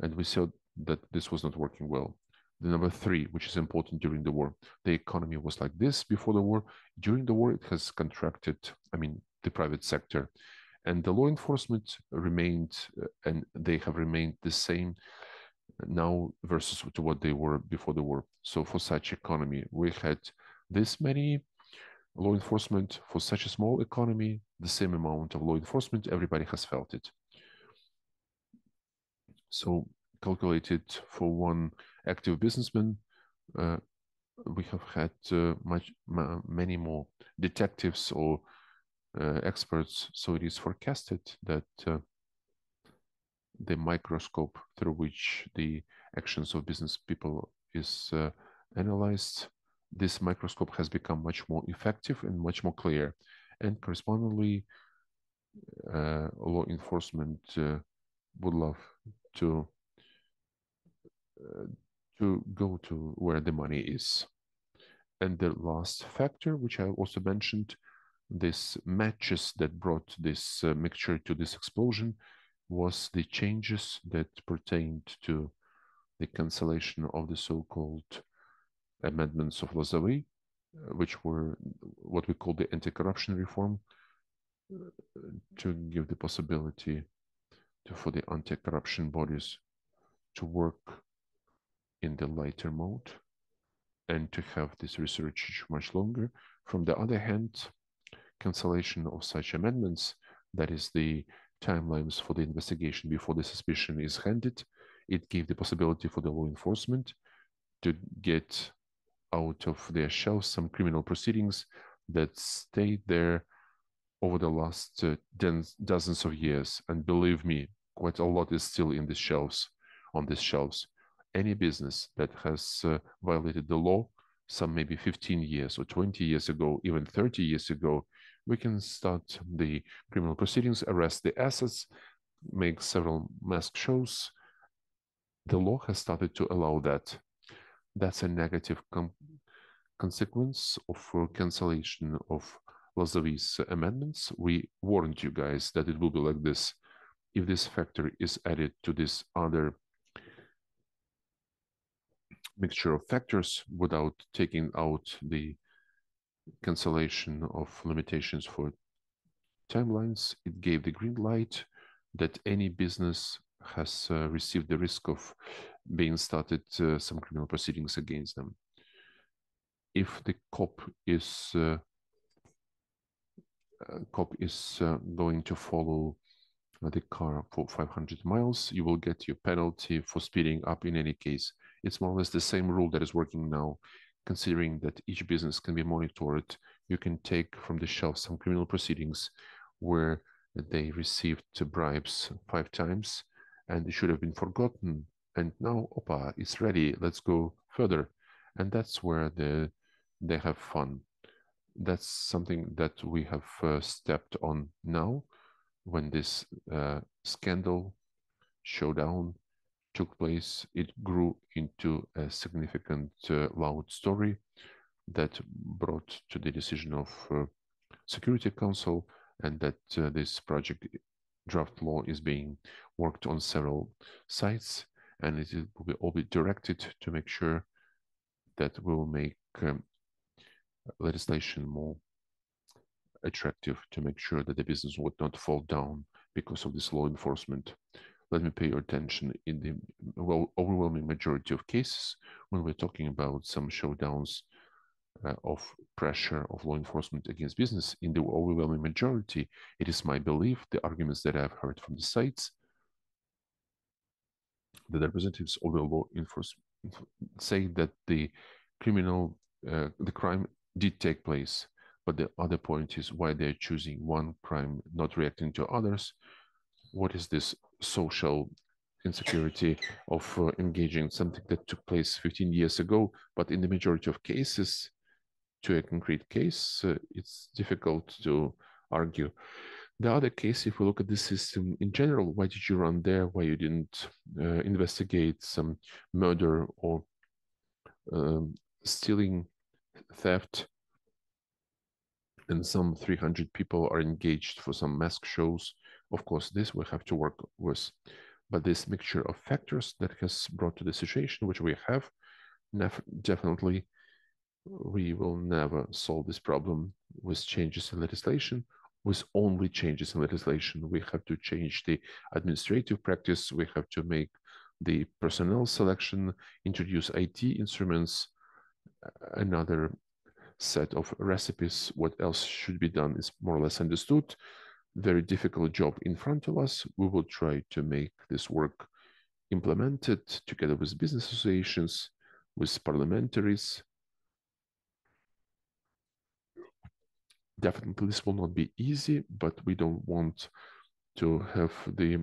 and we saw that this was not working well. The number three, which is important during the war, the economy was like this before the war. During the war, it has contracted, the private sector. And the law enforcement remained, and they have remained the same now versus to what they were before the war. So for such economy, we had this many law enforcement. For such a small economy, the same amount of law enforcement, everybody has felt it. So calculated for one active businessman, we have had many more detectives or experts. So it is forecasted that the microscope through which the actions of business people is analyzed, this microscope has become much more effective and much more clear. and correspondingly, law enforcement would love to go to where the money is. And the last factor, which I also mentioned, this matches that brought this mixture to this explosion, was the changes that pertained to the cancellation of the so-called amendments of Lozowy, which were what we call the anti-corruption reform, to give the possibility for the anti-corruption bodies to work in the lighter mode and to have this research much longer. From the other hand, cancellation of such amendments, that is the timelines for the investigation before the suspicion is handed, it gave the possibility for the law enforcement to get out of their shelves some criminal proceedings that stayed there over the last dozens of years. And believe me, quite a lot is still in the shelves, on these shelves. Any business that has violated the law, some maybe 15 years or 20 years ago, even 30 years ago, we can start the criminal proceedings, arrest the assets, make several mask shows. The law has started to allow that. That's a negative consequence of cancellation of Lozowy's amendments. We warned you guys that it will be like this. If this factor is added to this other mixture of factors without taking out the cancellation of limitations for timelines, it gave the green light that any business has received the risk of being started some criminal proceedings against them. If the cop is going to follow the car for 500 miles, you will get your penalty for speeding up in any case. It's more or less the same rule that is working now. Considering that each business can be monitored, you can take from the shelf some criminal proceedings where they received bribes 5 times and they should have been forgotten. And now, opa, it's ready, let's go further. And that's where they have fun. That's something that we have stepped on now. When this scandal showdown took place, it grew into a significant loud story that brought to the decision of Security Council, and that this project draft law is being worked on several sites, and it will all be directed to make sure that we will make legislation more attractive, to make sure that the business would not fall down because of this law enforcement. Let me pay your attention. In the overwhelming majority of cases, when we're talking about some showdowns of pressure of law enforcement against business, in the overwhelming majority, it is my belief, the arguments that I've heard from the sites, the representatives of the law enforcement say that the crime did take place. But the other point is why they're choosing one crime, not reacting to others. What is this social insecurity of engaging in something that took place 15 years ago? But in the majority of cases, to a concrete case, it's difficult to argue. The other case, if we look at the system in general, why did you run there? Why you didn't investigate some murder or stealing, theft? And some 300 people are engaged for some mask shows. Of course, this we have to work with. But this mixture of factors that has brought to the situation which we have, definitely we will never solve this problem with changes in legislation, with only changes in legislation. We have to change the administrative practice. We have to make the personnel selection, introduce IT instruments, another set of recipes. What else should be done is more or less understood. Very difficult job in front of us. We will try to make this work implemented together with business associations, with parliamentaries. Definitely this will not be easy, but we don't want to have the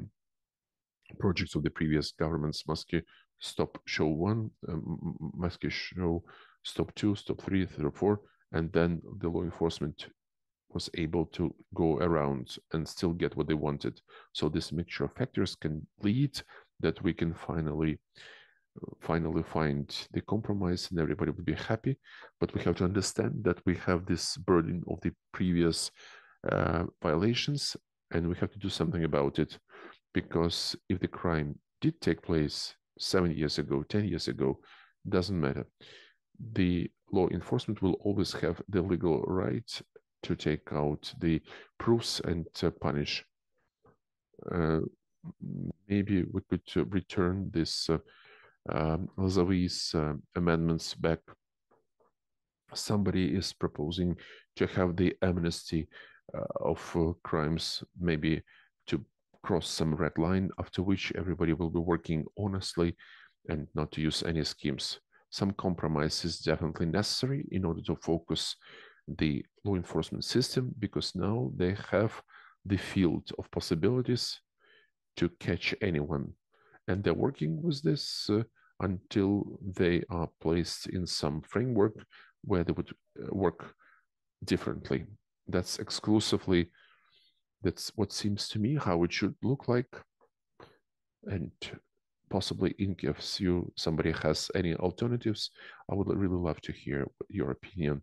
projects of the previous governments, Maski Stop Show 1, Maski Show Stop 2, Stop 3, Stop 4, and then the law enforcement was able to go around and still get what they wanted. So this mixture of factors can lead that we can finally find the compromise and everybody would be happy. But we have to understand that we have this burden of the previous violations, and we have to do something about it, because if the crime did take place 7 years ago, 10 years ago, doesn't matter. The law enforcement will always have the legal right to take out the proofs and punish. Maybe we could return this Lazavi's amendments back. Somebody is proposing to have the amnesty of crimes, maybe to cross some red line, after which everybody will be working honestly and not to use any schemes. Some compromise is definitely necessary in order to focus the law enforcement system, because now they have the field of possibilities to catch anyone. And they're working with this until they are placed in some framework where they would work differently. That's what seems to me how it should look like. And possibly in case somebody has any alternatives, I would really love to hear your opinion.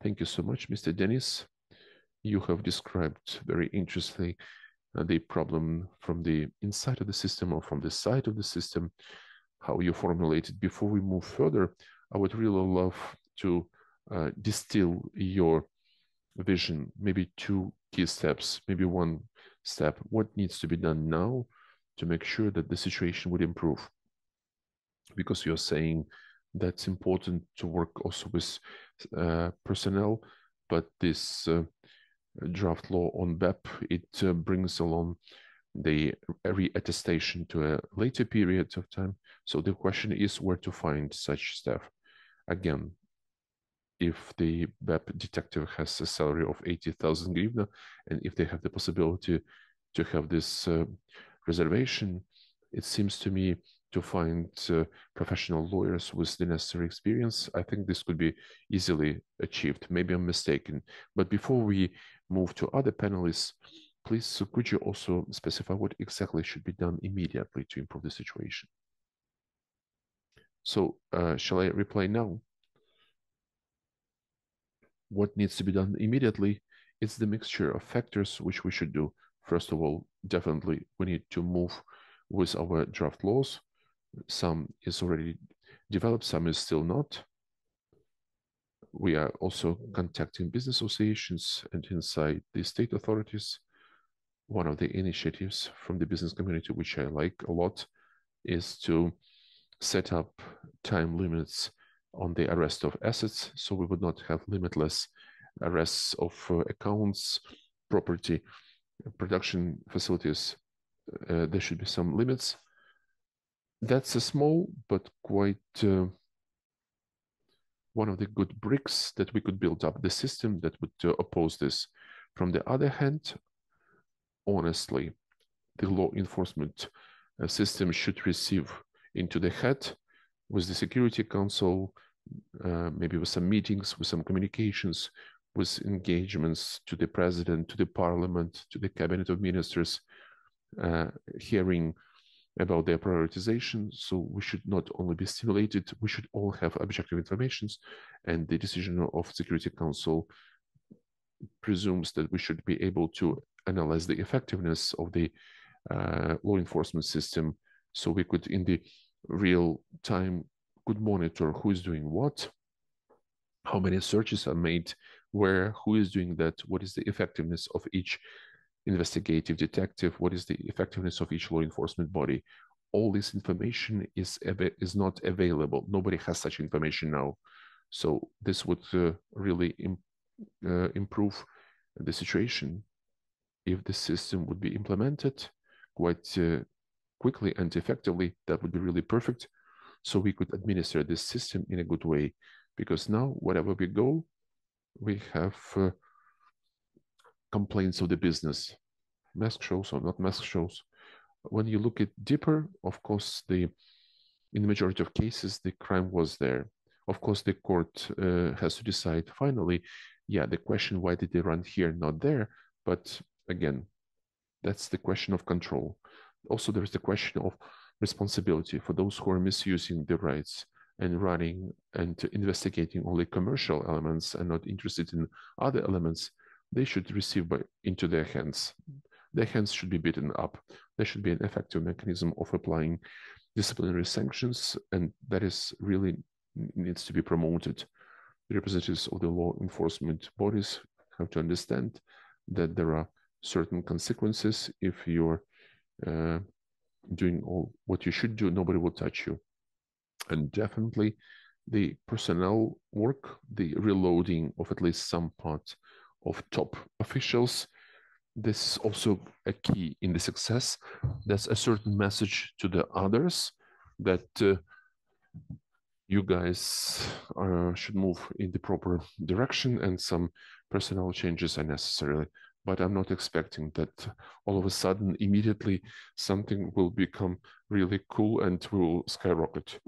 Thank you so much, Mr. Dennis. You have described very interestingly the problem from the inside of the system or from the side of the system, how you formulate it. Before we move further, I would really love to distill your vision, maybe 2 key steps, maybe 1 step. What needs to be done now to make sure that the situation would improve? Because you're saying that's important to work also with personnel, but this draft law on BEP, it brings along the re-attestation to a later period of time. So the question is where to find such staff. Again, if the BEP detective has a salary of 80,000 hryvnia, and if they have the possibility to have this reservation, it seems to me to find professional lawyers with the necessary experience, I think this could be easily achieved. Maybe I'm mistaken. But before we move to other panelists, please, could you also specify what exactly should be done immediately to improve the situation? So shall I reply now? What needs to be done immediately? It's the mixture of factors which we should do. First of all, definitely we need to move with our draft laws. Some is already developed, some is still not. We are also contacting business associations and inside the state authorities. One of the initiatives from the business community, which I like a lot, is to set up time limits on the arrest of assets, so we would not have limitless arrests of accounts, property, production facilities. There should be some limits. That's a small but quite one of the good bricks that we could build up the system that would oppose this. From the other hand, honestly, the law enforcement system should receive into the head with the Security Council, maybe with some meetings, with some communications, with engagements to the President, to the Parliament, to the Cabinet of Ministers, hearing about their prioritization. So we should not only be stimulated, we should all have objective information, and the decision of Security Council presumes that we should be able to analyze the effectiveness of the law enforcement system, so we could in the real time could monitor who is doing what, how many searches are made, where, who is doing that, what is the effectiveness of each investigative detective, what is the effectiveness of each law enforcement body. All this information is not available. Nobody has such information now. So this would really improve the situation if the system would be implemented quite quickly and effectively. That would be really perfect. So we could administer this system in a good way, because now wherever we go, we have complaints of the business, mask shows or not mask shows. When you look at deeper, of course, in the majority of cases, the crime was there. Of course, the court has to decide finally Yeah, the question, why did they run here, not there? But again, that's the question of control. Also, there's the question of responsibility for those who are misusing the rights and running and investigating only commercial elements and not interested in other elements. They should receive into their hands. Their hands should be beaten up. There should be an effective mechanism of applying disciplinary sanctions, and that is really needs to be promoted. The representatives of the law enforcement bodies have to understand that there are certain consequences. If you're doing all what you should do, nobody will touch you. And definitely the personnel work, the reloading of at least some part of top officials, this is also a key in the success. That's a certain message to the others that you guys should move in the proper direction and some personnel changes are necessary. But I'm not expecting that all of a sudden, immediately, something will become really cool and will skyrocket.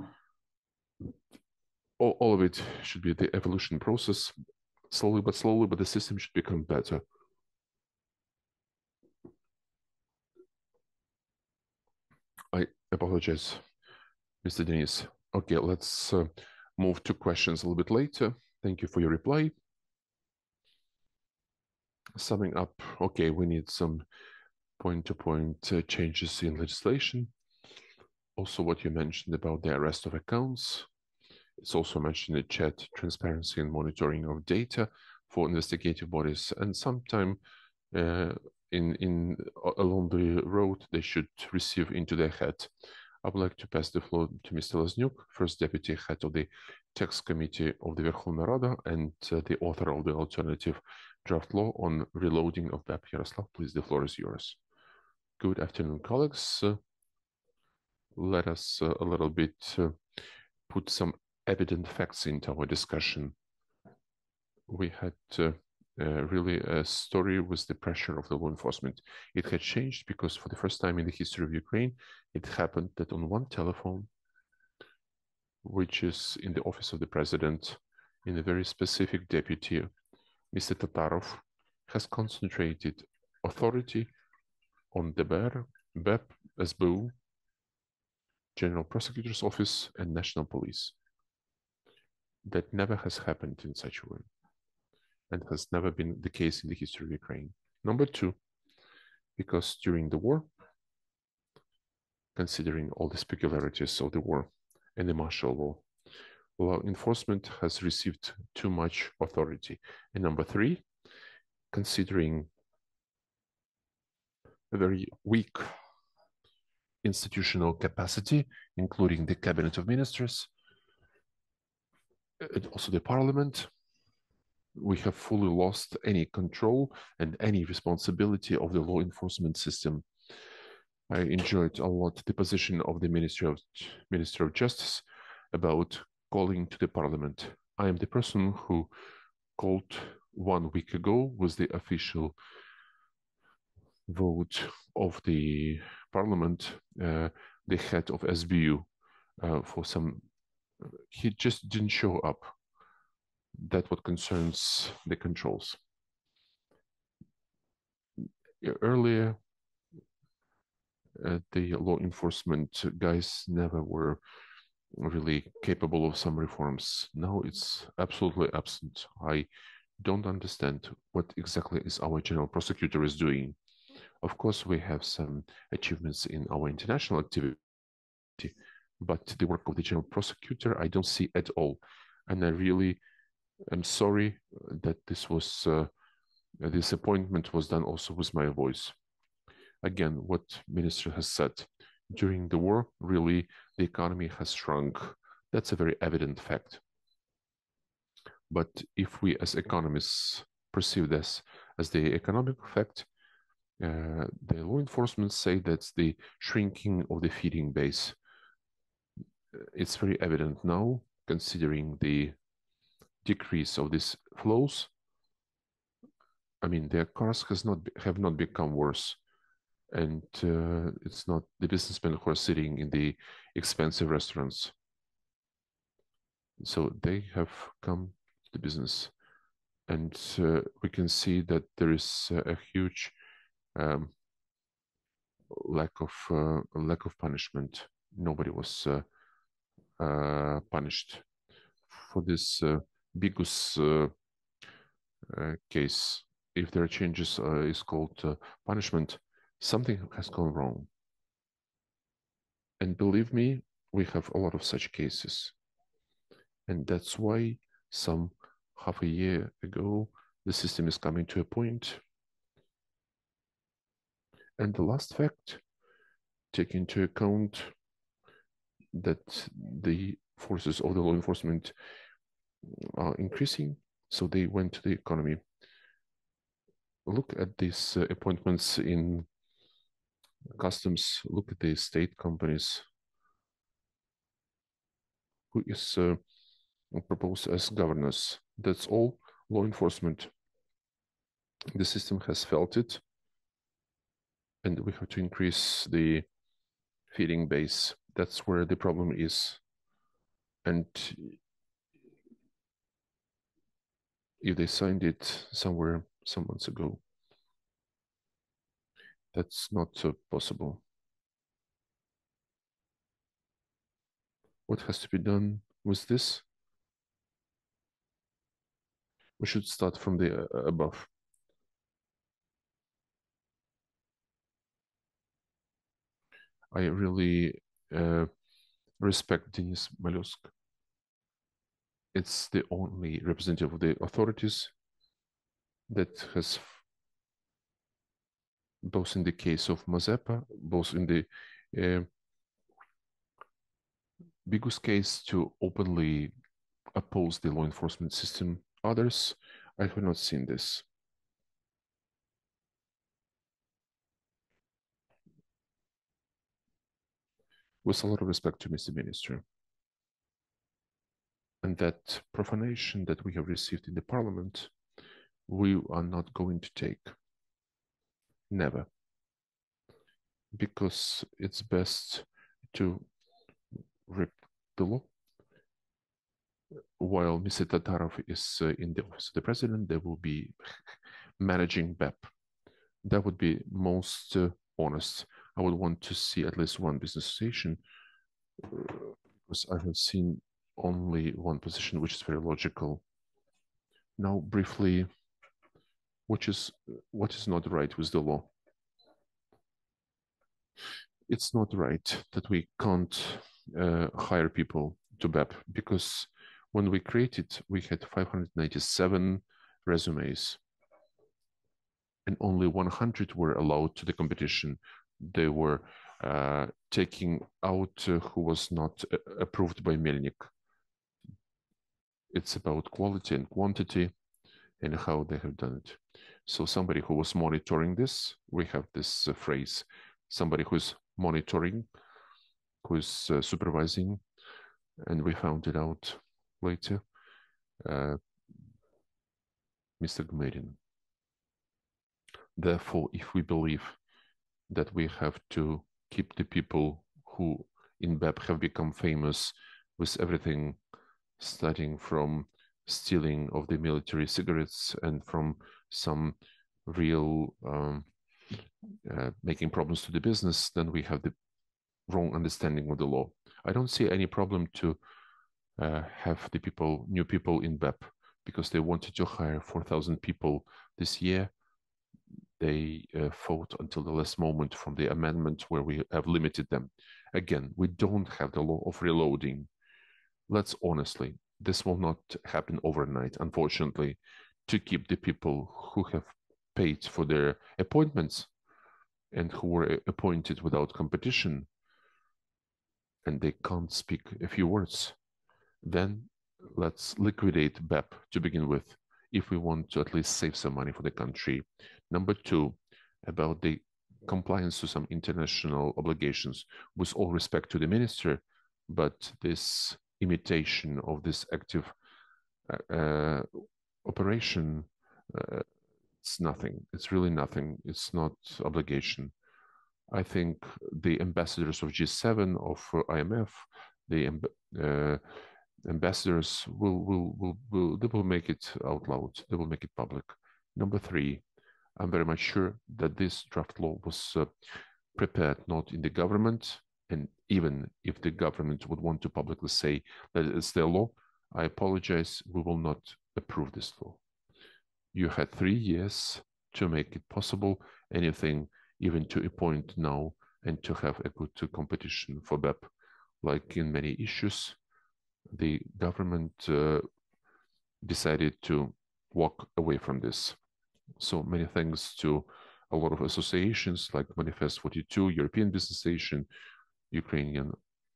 All of it should be the evolution process, slowly, but the system should become better. I apologize, Mr. Denis. Okay, let's move to questions a little bit later. Thank you for your reply. Summing up, okay, we need some point-to-point changes in legislation. Also, what you mentioned about the arrest of accounts. It's also mentioned in the chat, transparency and monitoring of data for investigative bodies. And sometime along the road, they should receive into their head. I would like to pass the floor to Mr. Zheleznyak, first deputy head of the tax committee of the Verkhovna Rada and the author of the alternative draft law on reloading of BEP. Yaroslav, please, the floor is yours. Good afternoon, colleagues. Let us a little bit put some evident facts into our discussion. We had really a story with the pressure of the law enforcement. It had changed because for the first time in the history of Ukraine, it happened that on one telephone, which is in the office of the president, in a very specific deputy, Mr. Tatarov has concentrated authority on the BEP, SBU, General Prosecutor's Office, and National Police. That never has happened in such a way and has never been the case in the history of Ukraine. Number two, because during the war, considering all the peculiarities of the war and the martial law enforcement has received too much authority. And number three, considering a very weak institutional capacity, including the cabinet of ministers, and also the parliament, we have fully lost any control and any responsibility of the law enforcement system. I enjoyed a lot the position of the Minister of Justice about calling to the parliament. I am the person who called 1 week ago with the official vote of the parliament, the head of SBU for some, he just didn't show up. That's what concerns the controls. Earlier, the law enforcement guys never were really capable of some reforms. Now it's absolutely absent. I don't understand what exactly is our general prosecutor is doing. Of course, we have some achievements in our international activity, but the work of the general prosecutor, I don't see at all. And I really am sorry that this appointment was done also with my voice. Again, what minister has said, during the war, really, the economy has shrunk. That's a very evident fact. But if we as economists perceive this as the economic fact, the law enforcement say that's the shrinking of the feeding base. It's very evident now, considering the decrease of these flows. I mean, their cars have not become worse. And it's not the businessmen who are sitting in the expensive restaurants. So they have come to the business. And we can see that there is a huge lack of punishment. Nobody was punished for this biggest case. If there are changes, is called punishment. Something has gone wrong. And believe me, we have a lot of such cases. And that's why some half a year ago, the system is coming to a point. And the last fact, take into account that the forces of the law enforcement are increasing, so they went to the economy. Look at these appointments in customs, look at the state companies. Who is proposed as governors? That's all law enforcement. The system has felt it, and we have to increase the feeding base. That's where the problem is. And if they signed it somewhere some months ago, that's not possible. What has to be done with this? We should start from the above. I really respect Denis Malyuska. It's the only representative of the authorities that has, both in the case of Mazepa, both in the biggest case, to openly oppose the law enforcement system. Others, I have not seen this. With a lot of respect to Mr. Minister. And that profanation that we have received in the parliament, we are not going to take. Never. Because it's best to rip the law. While Mr. Tatarov is in the office of the president, they will be managing BEP. That would be most honest. I would want to see at least one business association, because I have seen only one position, which is very logical. Now, briefly, what is not right with the law? It's not right that we can't hire people to BEP, because when we created, we had 597 resumes, and only 100 were allowed to the competition. They were taking out who was not approved by Melnik. It's about quality and quantity and how they have done it. So somebody who was monitoring this, we have this phrase, somebody who's monitoring, who's supervising, and we found it out later, Mr. Gmerin. Therefore, if we believe that we have to keep the people who in BEP have become famous with everything, starting from stealing of the military cigarettes and from some real making problems to the business, then we have the wrong understanding of the law. I don't see any problem to have the people, new people in BEP, because they wanted to hire 4,000 people this year. They fought until the last moment from the amendment where we have limited them. Again, we don't have the law of reloading. Let's honestly, this will not happen overnight, unfortunately, to keep the people who have paid for their appointments and who were appointed without competition, and they can't speak a few words. Then let's liquidate BEP to begin with, if we want to at least save some money for the country. Number two, about the compliance to some international obligations. With all respect to the minister, but this imitation of this active operation, it's nothing. It's really nothing. It's not obligation. I think the ambassadors of G7, of IMF, the ambassadors they will make it out loud. They will make it public. Number three, I'm very much sure that this draft law was prepared not in the government, and even if the government would want to publicly say that it's their law, I apologize, we will not approve this law. You had 3 years to make it possible, anything even to a point now, and to have a good competition for BEP. Like in many issues, the government decided to walk away from this. So many thanks to a lot of associations like Manifest 42, European Business Association, Ukrainian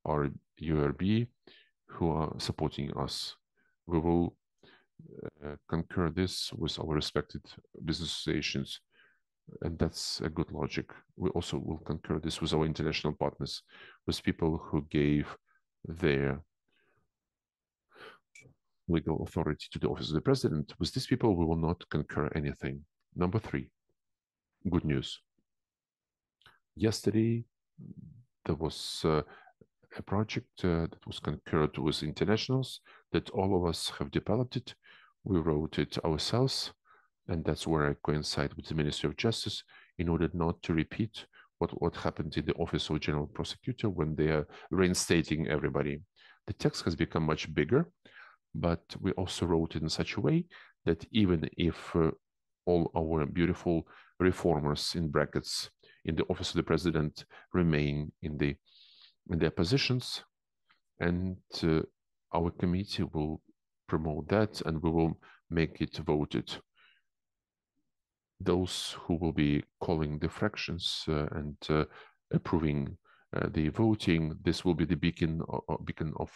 URB, who are supporting us. We will concur this with our respected business associations, and that's a good logic. We also will concur this with our international partners, with people who gave their legal authority to the office of the president. With these people, we will not concur anything. Number three, good news. Yesterday, there was a project that was concurred with internationals that all of us have developed it. We wrote it ourselves, and that's where I coincide with the Ministry of Justice in order not to repeat what happened in the Office of General Prosecutor when they are reinstating everybody. The text has become much bigger, but we also wrote it in such a way that even if all our beautiful reformers in brackets in the Office of the President remain in their positions, and our committee will promote that, and we will make it voted. Those who will be calling the fractions and approving the voting, this will be the beacon of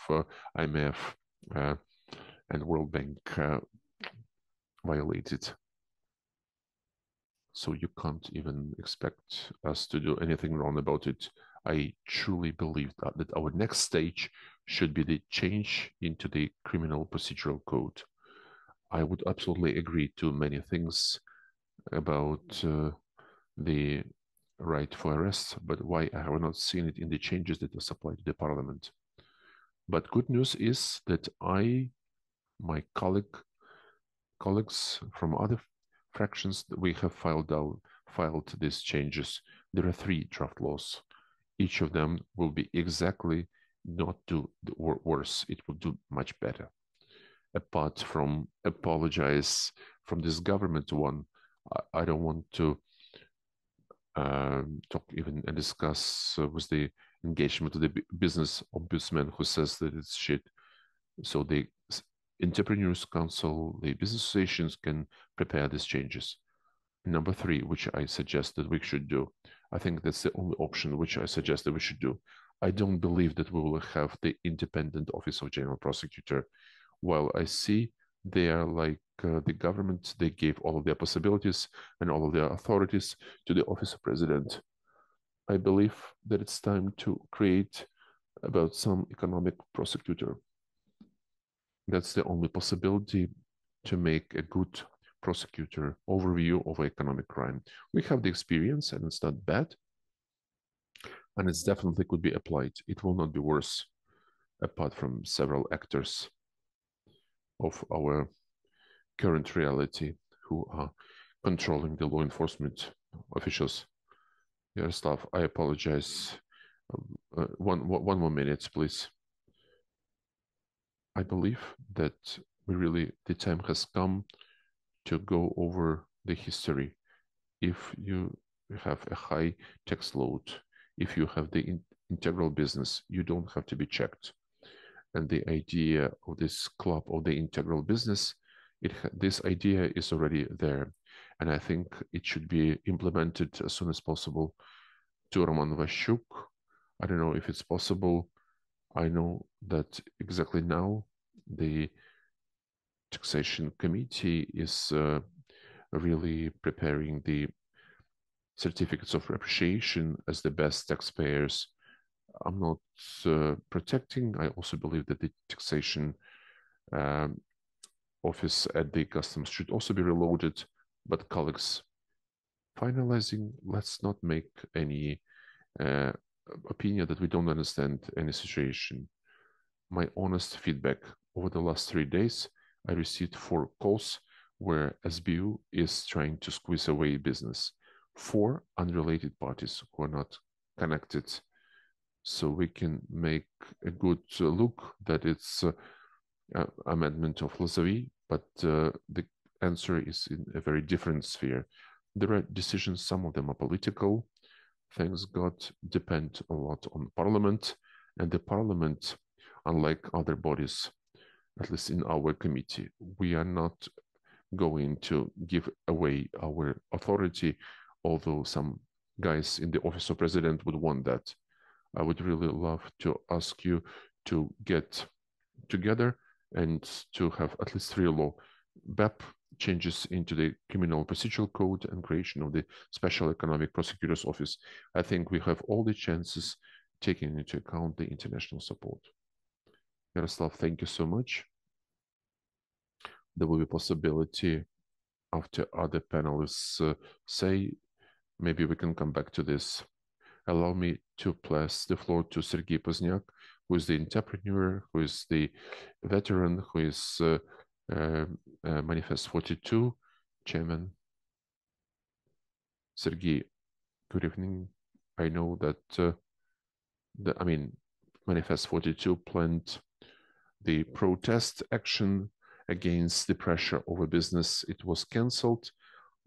IMF and World Bank violated. So you can't even expect us to do anything wrong about it. I truly believe that our next stage should be the change into the criminal procedural code. I would absolutely agree to many things about the right for arrest, but why I have not seen it in the changes that are supplied to the parliament. But good news is that my colleagues from other fractions, we have filed these changes. There are 3 draft laws. Each of them will be exactly not do worse. It will do much better. Apart from apologize from this government one, I don't want to talk even and discuss with the engagement of the business ombudsman who says that it's shit. So the Entrepreneurs Council, the business associations can prepare these changes. Number 3, which I suggest that we should do, I think that's the only option which I suggest that we should do. I don't believe that we will have the independent Office of General Prosecutor. While I see they are like the government, they gave all of their possibilities and all of their authorities to the Office of President. I believe that it's time to create about some economic prosecutor. That's the only possibility to make a good prosecutor overview of economic crime. We have the experience and it's not bad. And it definitely could be applied. It will not be worse, apart from several actors of our current reality who are controlling the law enforcement officials. Yaroslav, I apologize. One more minute, please. I believe that the time has come to go over the history. If you have a high tax load, if you have the integral business, you don't have to be checked. And the idea of this club of the integral business, this idea is already there. And I think it should be implemented as soon as possible. To Roman Vashchuk, I don't know if it's possible. I know that exactly now the Taxation Committee is really preparing the certificates of appreciation as the best taxpayers. I'm not protecting. I also believe that the taxation office at the customs should also be reloaded. But colleagues, finalizing, let's not make any opinion that we don't understand any situation. my honest feedback. Over the last 3 days, I received 4 calls where SBU is trying to squeeze away business. 4 unrelated parties who are not connected. So we can make a good look that it's amendment of Lazavi, but the answer is in a very different sphere. There are decisions, some of them are political. Thanks God, depend a lot on Parliament, and the Parliament, unlike other bodies, at least in our committee, we are not going to give away our authority, although some guys in the office of president would want that. I would really love to ask you to get together and to have at least 3 law BEP changes into the criminal procedural code and creation of the special economic prosecutor's office. I think we have all the chances taking into account the international support. Yaroslav, thank you so much. There will be possibility after other panelists say, maybe we can come back to this. Allow me to pass the floor to Serhiy Pozniak, who is the entrepreneur, who is the veteran, who is Manifest 42 chairman. Serhiy, good evening. I know that Manifest 42 planned the protest action against the pressure over business. It was cancelled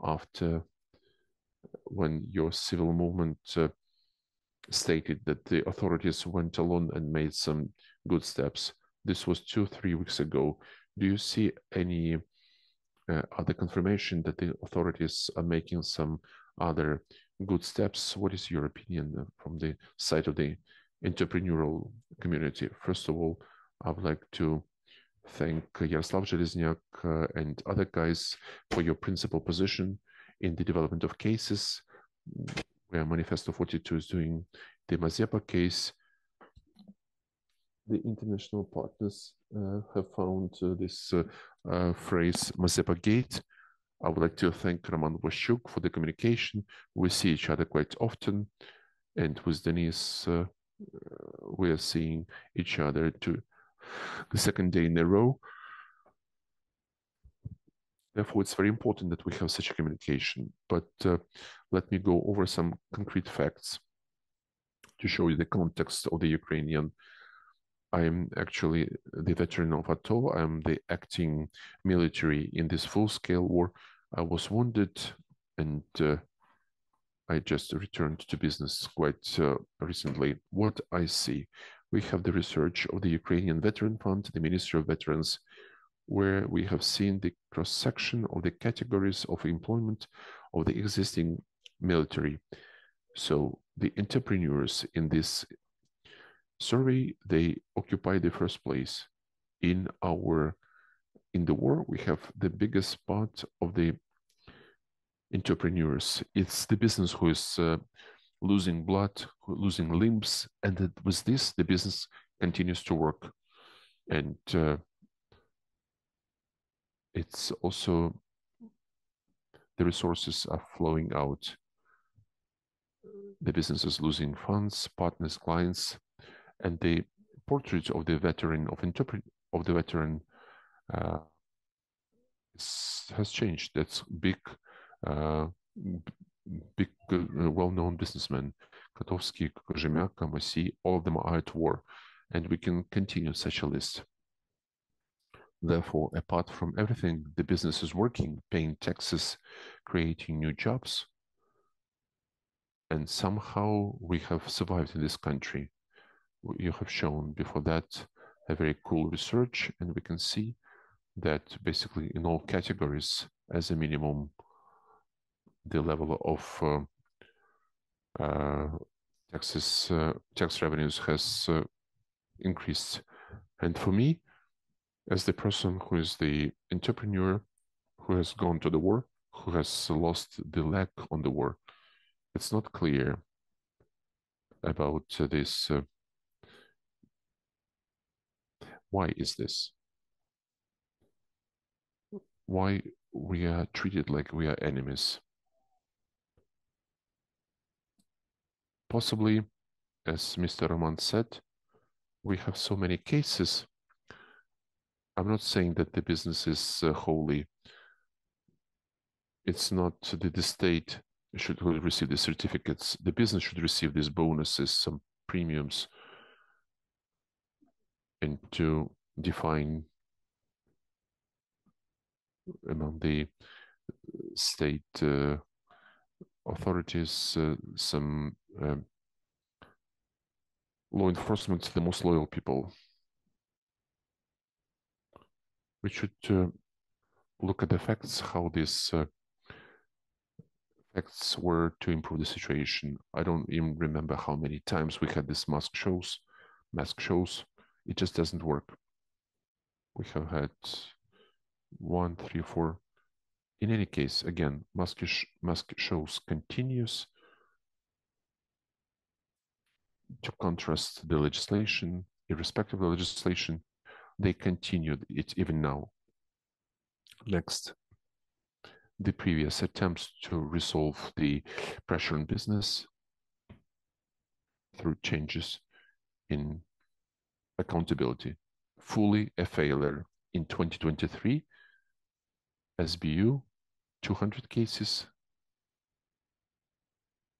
after when your civil movement stated that the authorities went alone and made some good steps. This was 2-3 weeks ago. Do you see any other confirmation that the authorities are making some other good steps? What is your opinion from the side of the entrepreneurial community? First of all, I would like to thank Yaroslav Zheleznyak and other guys for your principal position in the development of cases, where Manifesto 42 is doing the Mazepa case. The international partners have found this phrase Mazepa Gate. I would like to thank Roman Vashchuk for the communication. We see each other quite often, and with Denise, we are seeing each other to the 2nd day in a row. Therefore, it's very important that we have such a communication. But let me go over some concrete facts to show you the context of the Ukrainian. I am actually the veteran of ATO. I'm the acting military in this full-scale war. I was wounded, and I just returned to business quite recently. What I see, we have the research of the Ukrainian Veteran Fund, the Ministry of Veterans, where we have seen the cross-section of the categories of employment of the existing military. So the entrepreneurs in this survey, they occupy the first place. In the war, we have the biggest part of the entrepreneurs. It's the business who is losing blood, losing limbs, and with this, the business continues to work. And it's also the resources are flowing out. The business is losing funds, partners, clients, and the portrait of the veteran has changed. That's big, well-known businessmen, Kotovsky, Kozymiak, Kamasi, all of them are at war, and we can continue such a list. Therefore, apart from everything, the business is working, paying taxes, creating new jobs, and somehow we have survived in this country. You have shown before that a very cool research, and we can see that basically in all categories, as a minimum, the level of tax revenues has increased. And for me, as the person who is the entrepreneur, who has gone to the war, who has lost the leg on the war, it's not clear about this. Why is this? Why we are treated like we are enemies? Possibly, as Mr. Roman said, we have so many cases. I'm not saying that the business is holy. It's not the state should receive the certificates. The business should receive these bonuses, some premiums, and to define among the state authorities some law enforcement to the most loyal people. We should look at the facts, how these facts were to improve the situation. I don't even remember how many times we had these mask shows. It just doesn't work. We have had 1, 3, 4. In any case, again, mask shows continues to contrast the legislation, irrespective of the legislation. They continued it even now. Next, the previous attempts to resolve the pressure on business through changes in accountability. Fully a failure. In 2023, SBU, 200 cases.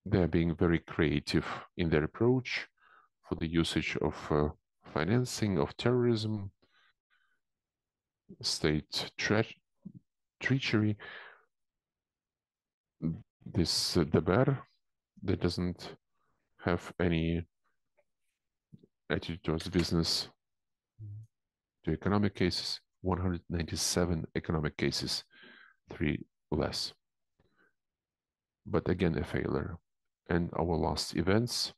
They're being very creative in their approach for the usage of financing of terrorism, state treachery. This Deber that doesn't have any attitude towards business. To economic cases, 197 economic cases, 3 less. But again, a failure. And our last events,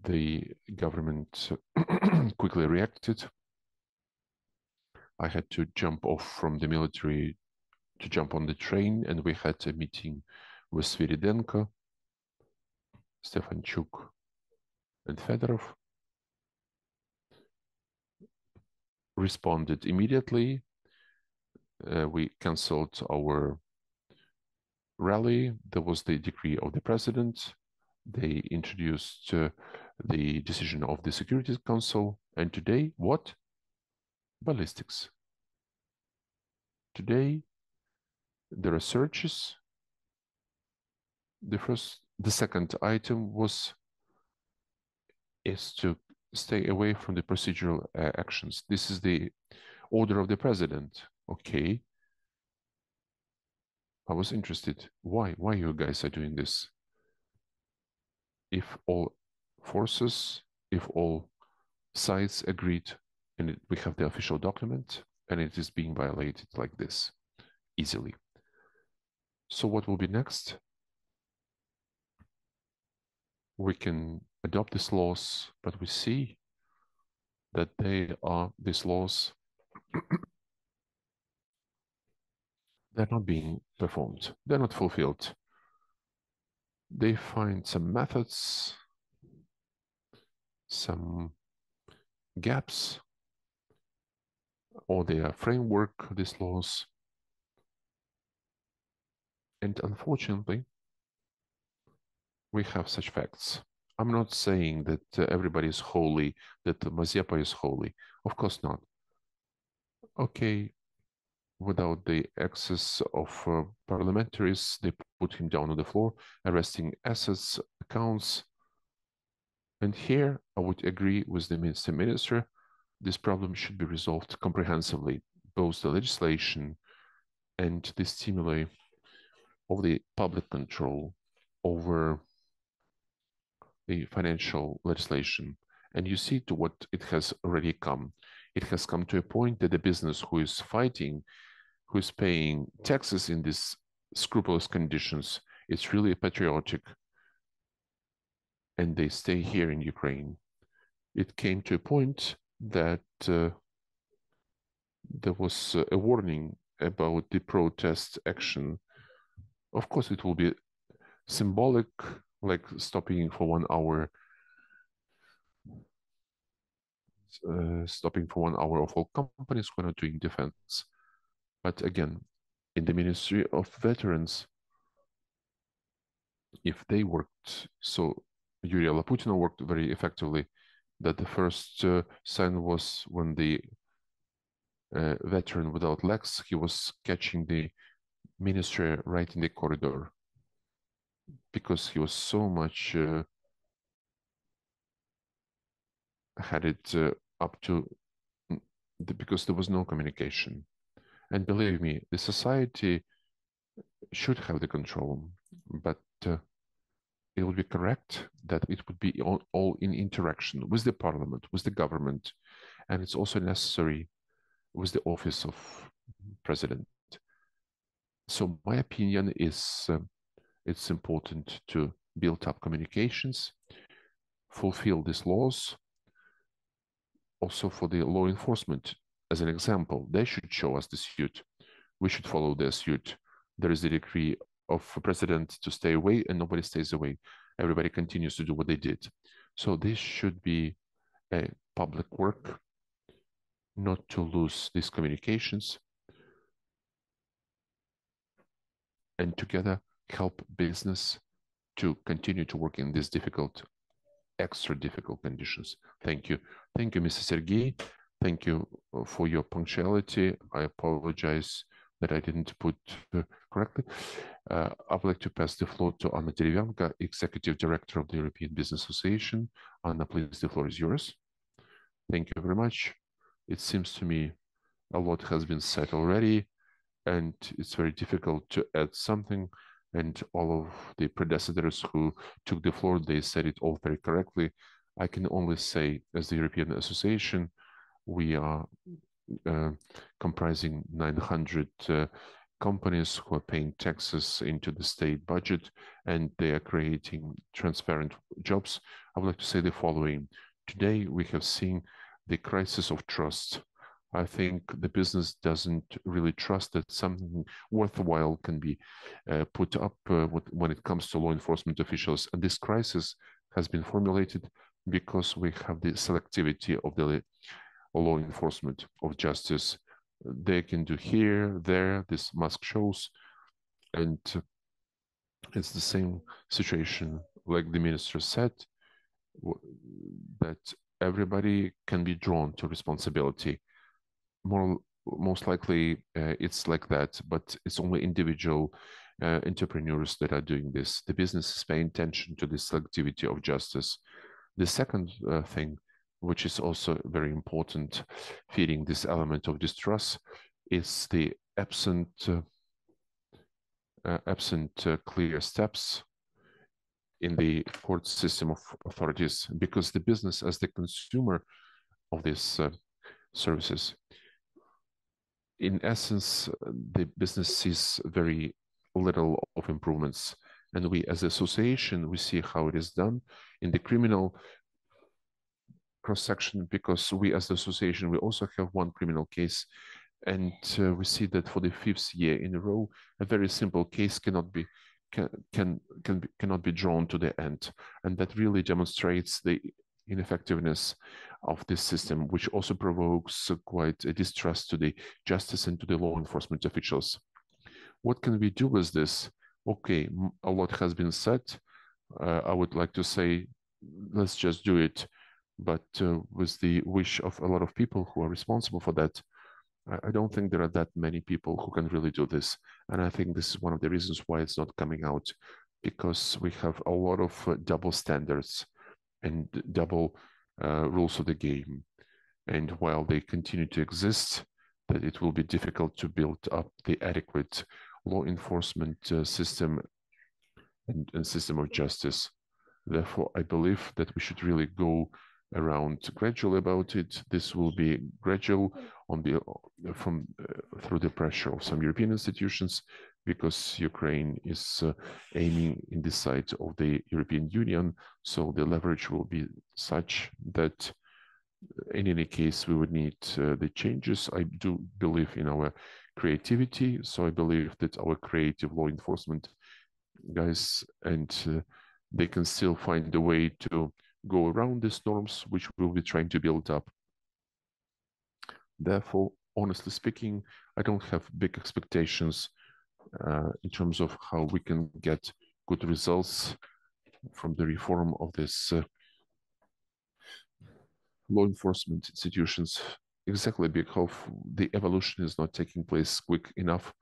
the government quickly reacted. I had to jump off from the military to jump on the train, and we had a meeting with Derevyanko, Stefanchuk, and Fedorov. Responded immediately. We cancelled our rally. There was the decree of the president. They introduced the decision of the Security Council. And today, what? Ballistics. Today, there are searches. The second item is to stay away from the procedural actions. This is the order of the president. Okay. I was interested. Why you guys are doing this? If all forces, if all sides agreed, and we have the official document, and it is being violated like this, easily. So what will be next? We can adopt these laws, but we see that these laws, they're not being performed. They're not fulfilled. They find some methods, some gaps, or their framework, these laws. And unfortunately, we have such facts. I'm not saying that everybody is holy, that Mazepa is holy. Of course not. Okay, without the access of parliamentaries, they put him down on the floor, arresting assets, accounts. And here, I would agree with the minister, this problem should be resolved comprehensively, both the legislation and the stimuli of the public control over the financial legislation. And you see to what it has already come. It has come to a point that the business who is fighting, who is paying taxes in these scrupulous conditions, it's really patriotic, and they stay here in Ukraine. It came to a point that there was a warning about the protest action. Of course, it will be symbolic, like stopping for 1 hour, of all companies who are not doing defense. But again, in the Ministry of Veterans, if they worked, so Yuria Laputina worked very effectively, that the first sign was when the veteran without legs, he was catching the ministry right in the corridor because he was so much had it up to because there was no communication. And believe me, the society should have the control, but it would be correct that it would be all in interaction with the parliament, with the government, and it's also necessary with the office of president. So my opinion is it's important to build up communications, fulfill these laws. Also for the law enforcement, as an example, they should show us the suit. We should follow their suit. There is a decree of a president to stay away and nobody stays away. Everybody continues to do what they did. So this should be a public work, not to lose these communications, and together help business to continue to work in these extra difficult conditions. Thank you. Thank you, Mr. Serhiy. Thank you for your punctuality. I apologize that I didn't put correctly. I would like to pass the floor to Anna Derevyanko, Executive Director of the European Business Association. Anna, please, the floor is yours. Thank you very much. It seems to me a lot has been said already, and it's very difficult to add something. And all of the predecessors who took the floor, they said it all very correctly. I can only say, as the European Association, we are comprising 900 companies who are paying taxes into the state budget, and they are creating transparent jobs. I would like to say the following. Today, we have seen the crisis of trust. I think the business doesn't really trust that something worthwhile can be put up when it comes to law enforcement officials. And this crisis has been formulated because we have the selectivity of the law enforcement of justice. They can do here, there, this mask shows, and it's the same situation, like the minister said, that everybody can be drawn to responsibility. Most likely it's like that, but it's only individual entrepreneurs that are doing this. The business is paying attention to the selectivity of justice. The second thing, which is also very important, feeding this element of distrust, is the absent clear steps in the court system of authorities, because the business, as the consumer of these services, in essence, the business sees very little of improvements. And we, as an association, we see how it is done in the criminal cross-section, because we, as the association, we also have one criminal case. And we see that for the 5th year in a row, a very simple case cannot be drawn to the end. And that really demonstrates the ineffectiveness of this system, which also provokes quite a distrust to the justice and to the law enforcement officials. What can we do with this? Okay, a lot has been said. I would like to say, let's just do it, but with the wish of a lot of people who are responsible for that. I don't think there are that many people who can really do this. And I think this is one of the reasons why it's not coming out, because we have a lot of double standards and double rules of the game. And while they continue to exist, that it will be difficult to build up the adequate law enforcement system and system of justice. Therefore, I believe that we should really go around gradually about it. This will be gradual through the pressure of some European institutions, because Ukraine is aiming in the side of the European Union. So the leverage will be such that in any case, we would need the changes. I do believe in our creativity. So I believe that our creative law enforcement guys, and they can still find a way to go around these norms, which we'll be trying to build up. Therefore, honestly speaking, I don't have big expectations in terms of how we can get good results from the reform of this law enforcement institutions, exactly because the evolution is not taking place quick enough,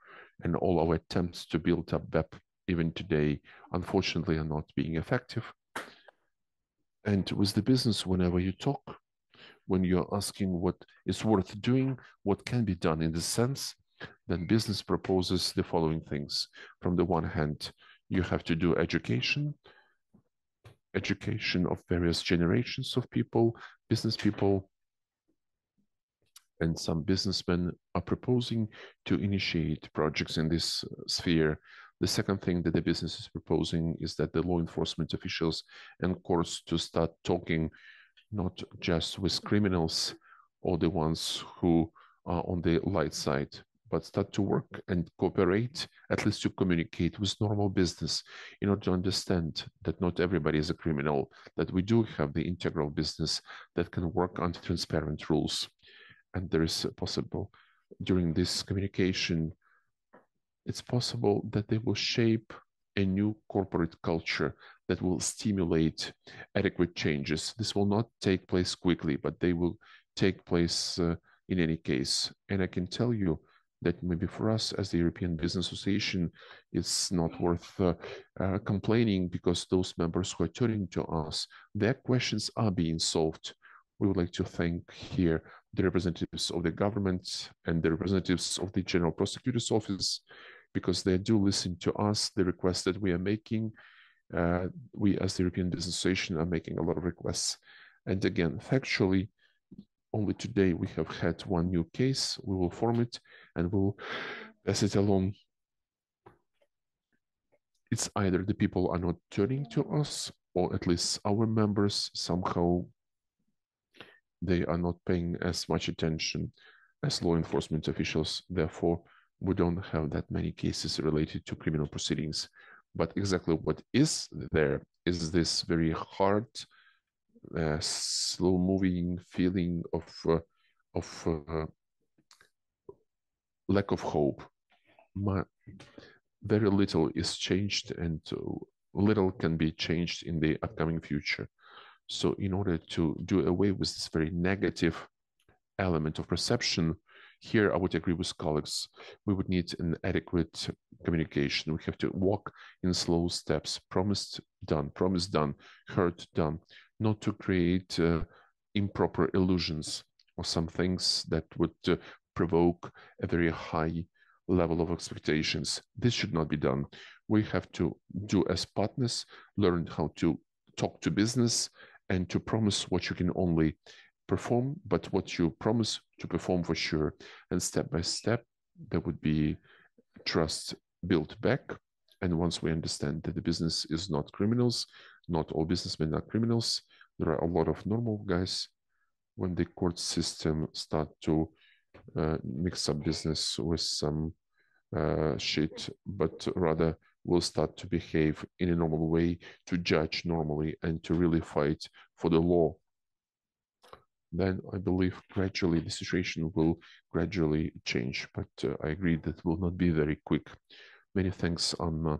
and all our attempts to build up BEP even today, unfortunately, are not being effective. And with the business, whenever you talk, when you're asking what is worth doing, what can be done in this sense, then business proposes the following things. From the one hand, you have to do education of various generations of people, business people, and some businessmen are proposing to initiate projects in this sphere. The second thing that the business is proposing is that the law enforcement officials and courts to start talking not just with criminals or the ones who are on the light side, but start to work and cooperate, at least to communicate with normal business in order to understand that not everybody is a criminal, that we do have the integral business that can work under transparent rules. And there is possible, during this communication, it's possible that they will shape a new corporate culture that will stimulate adequate changes. This will not take place quickly, but they will take place in any case. And I can tell you that maybe for us as the European Business Association, it's not worth complaining, because those members who are turning to us, their questions are being solved. We would like to thank here the representatives of the government and the representatives of the General Prosecutor's Office, because they do listen to us, the requests that we are making. We as the European Business Association are making a lot of requests. And again, factually, only today we have had one new case. We will form it and we'll pass it along. It's either the people are not turning to us, or at least our members somehow they are not paying as much attention as law enforcement officials. Therefore, we don't have that many cases related to criminal proceedings. But exactly what is there is this very hard, slow-moving feeling of lack of hope. Very little is changed, and little can be changed in the upcoming future. So in order to do away with this very negative element of perception, here I would agree with colleagues, we would need an adequate communication. We have to walk in slow steps, promise done, heard done, not to create improper illusions or some things that would provoke a very high level of expectations. This should not be done. We have to do as partners, learn how to talk to business and to promise what you can only perform, but what you promise to perform for sure. And step by step, there would be trust built back. And once we understand that the business is not criminals, not all businessmen are criminals, there are a lot of normal guys. When the court system start to mix up business with some shit, but rather will start to behave in a normal way, to judge normally, and to really fight for the law, then I believe gradually the situation will gradually change. But I agree that it will not be very quick. Many thanks, Anna.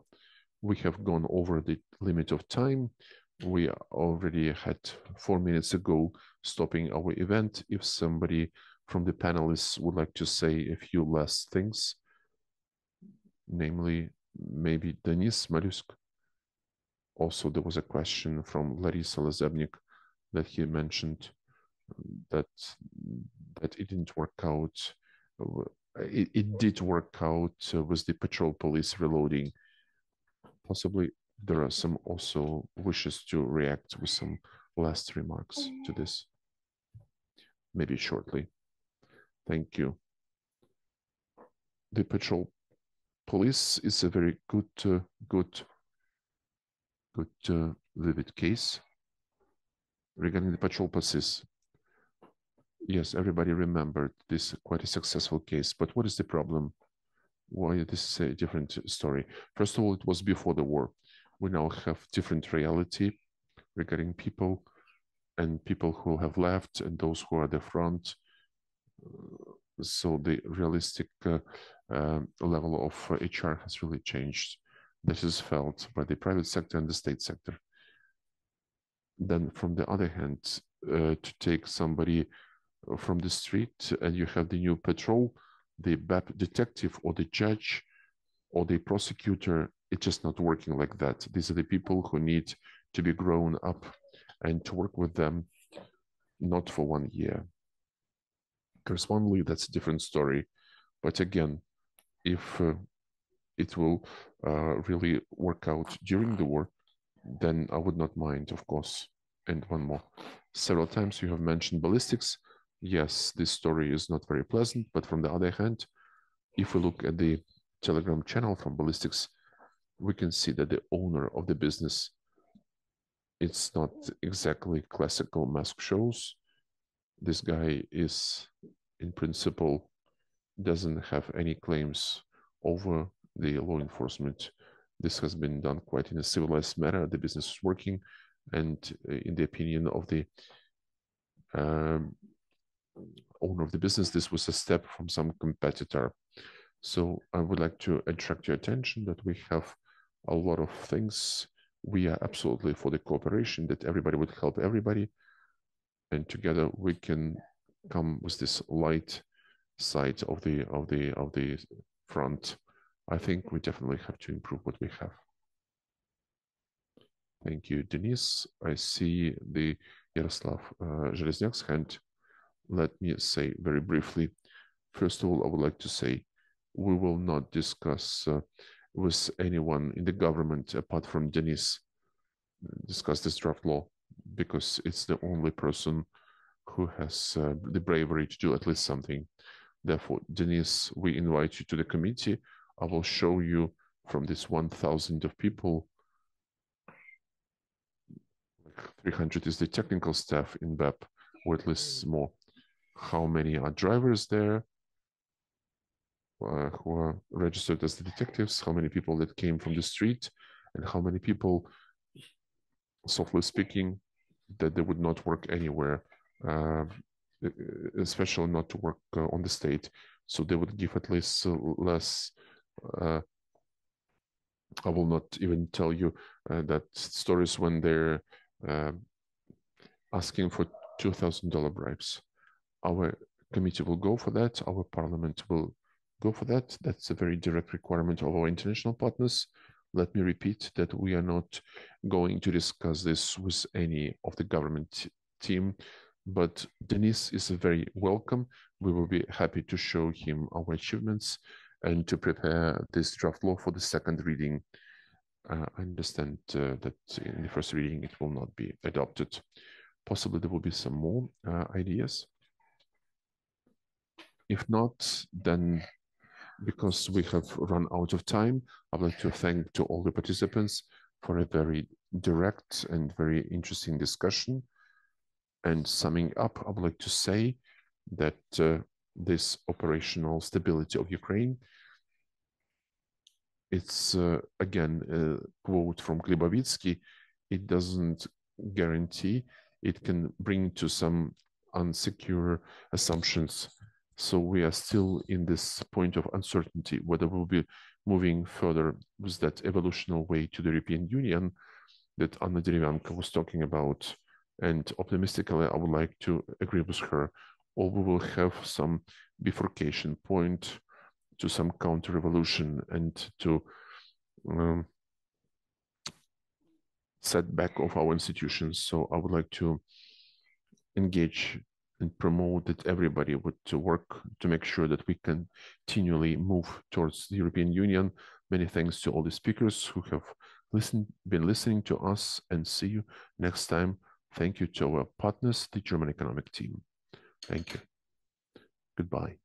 We have gone over the limit of time. We already had 4 minutes ago stopping our event. If somebody from the panelists would like to say a few last things, namely maybe Denis Malyuska. Also, there was a question from Larisa Lazebnik that he mentioned that it didn't work out. It did work out with the patrol police reloading. Possibly there are some also wishes to react with some last remarks to this, maybe shortly. Thank you. The patrol police is a very good vivid case. Regarding the patrol police, yes, everybody remembered this quite a successful case. But what is the problem? Why this is a different story? First of all, it was before the war. We now have different reality regarding people, and people who have left and those who are at the front. So the realistic level of HR has really changed. This is felt by the private sector and the state sector. Then from the other hand, to take somebody from the street, and you have the new patrol, the BAP detective or the judge or the prosecutor. It's just not working like that. These are the people who need to be grown up, and to work with them not for 1 year. Correspondingly, that's a different story. But again, if it will really work out during the war, then I would not mind, of course. And one more. Several times you have mentioned ballistics. Yes, this story is not very pleasant, but from the other hand, if we look at the Telegram channel from ballistics, we can see that the owner of the business, it's not exactly classical mask shows. This guy is, in principle, doesn't have any claims over the law enforcement. This has been done quite in a civilized manner. The business is working, and in the opinion of the owner of the business, this was a step from some competitor. So I would like to attract your attention that we have a lot of things. We are absolutely for the cooperation, that everybody would help everybody, and together we can come with this light side of the front. I think we definitely have to improve what we have. Thank you, Denise. I see the Yaroslav Zheleznяк's hand. Let me say very briefly. First of all, I would like to say we will not discuss with anyone in the government apart from Denise, discuss this draft law, because it's the only person who has the bravery to do at least something. Therefore, Denise, we invite you to the committee. I will show you from this 1,000 of people, 300 is the technical staff in BEP, or at least more. How many are drivers there who are registered as the detectives, how many people that came from the street, and how many people, softly speaking, that they would not work anywhere, especially not to work on the state. So they would give at least less. I will not even tell you that stories when they're asking for $2,000 bribes. Our committee will go for that. Our parliament will go for that. That's a very direct requirement of our international partners. Let me repeat that we are not going to discuss this with any of the government team, but Denis is very welcome. We will be happy to show him our achievements and to prepare this draft law for the second reading. I understand that in the first reading it will not be adopted. Possibly there will be some more ideas. If not, then because we have run out of time, I'd like to thank to all the participants for a very direct and very interesting discussion. And summing up, I would like to say that this operational stability of Ukraine, it's again a quote from Glebovitsky, it doesn't guarantee, it can bring to some unsecure assumptions. So we are still in this point of uncertainty, whether we'll be moving further with that evolutionary way to the European Union that Anna Derevyanko was talking about. And optimistically, I would like to agree with her, or we will have some bifurcation point to some counter-revolution and to setback of our institutions. So I would like to engage and promote that everybody would work to make sure that we continually move towards the European Union. Many thanks to all the speakers who have been listening to us, and see you next time. Thank you to our partners, the German economic team. Thank you. Goodbye.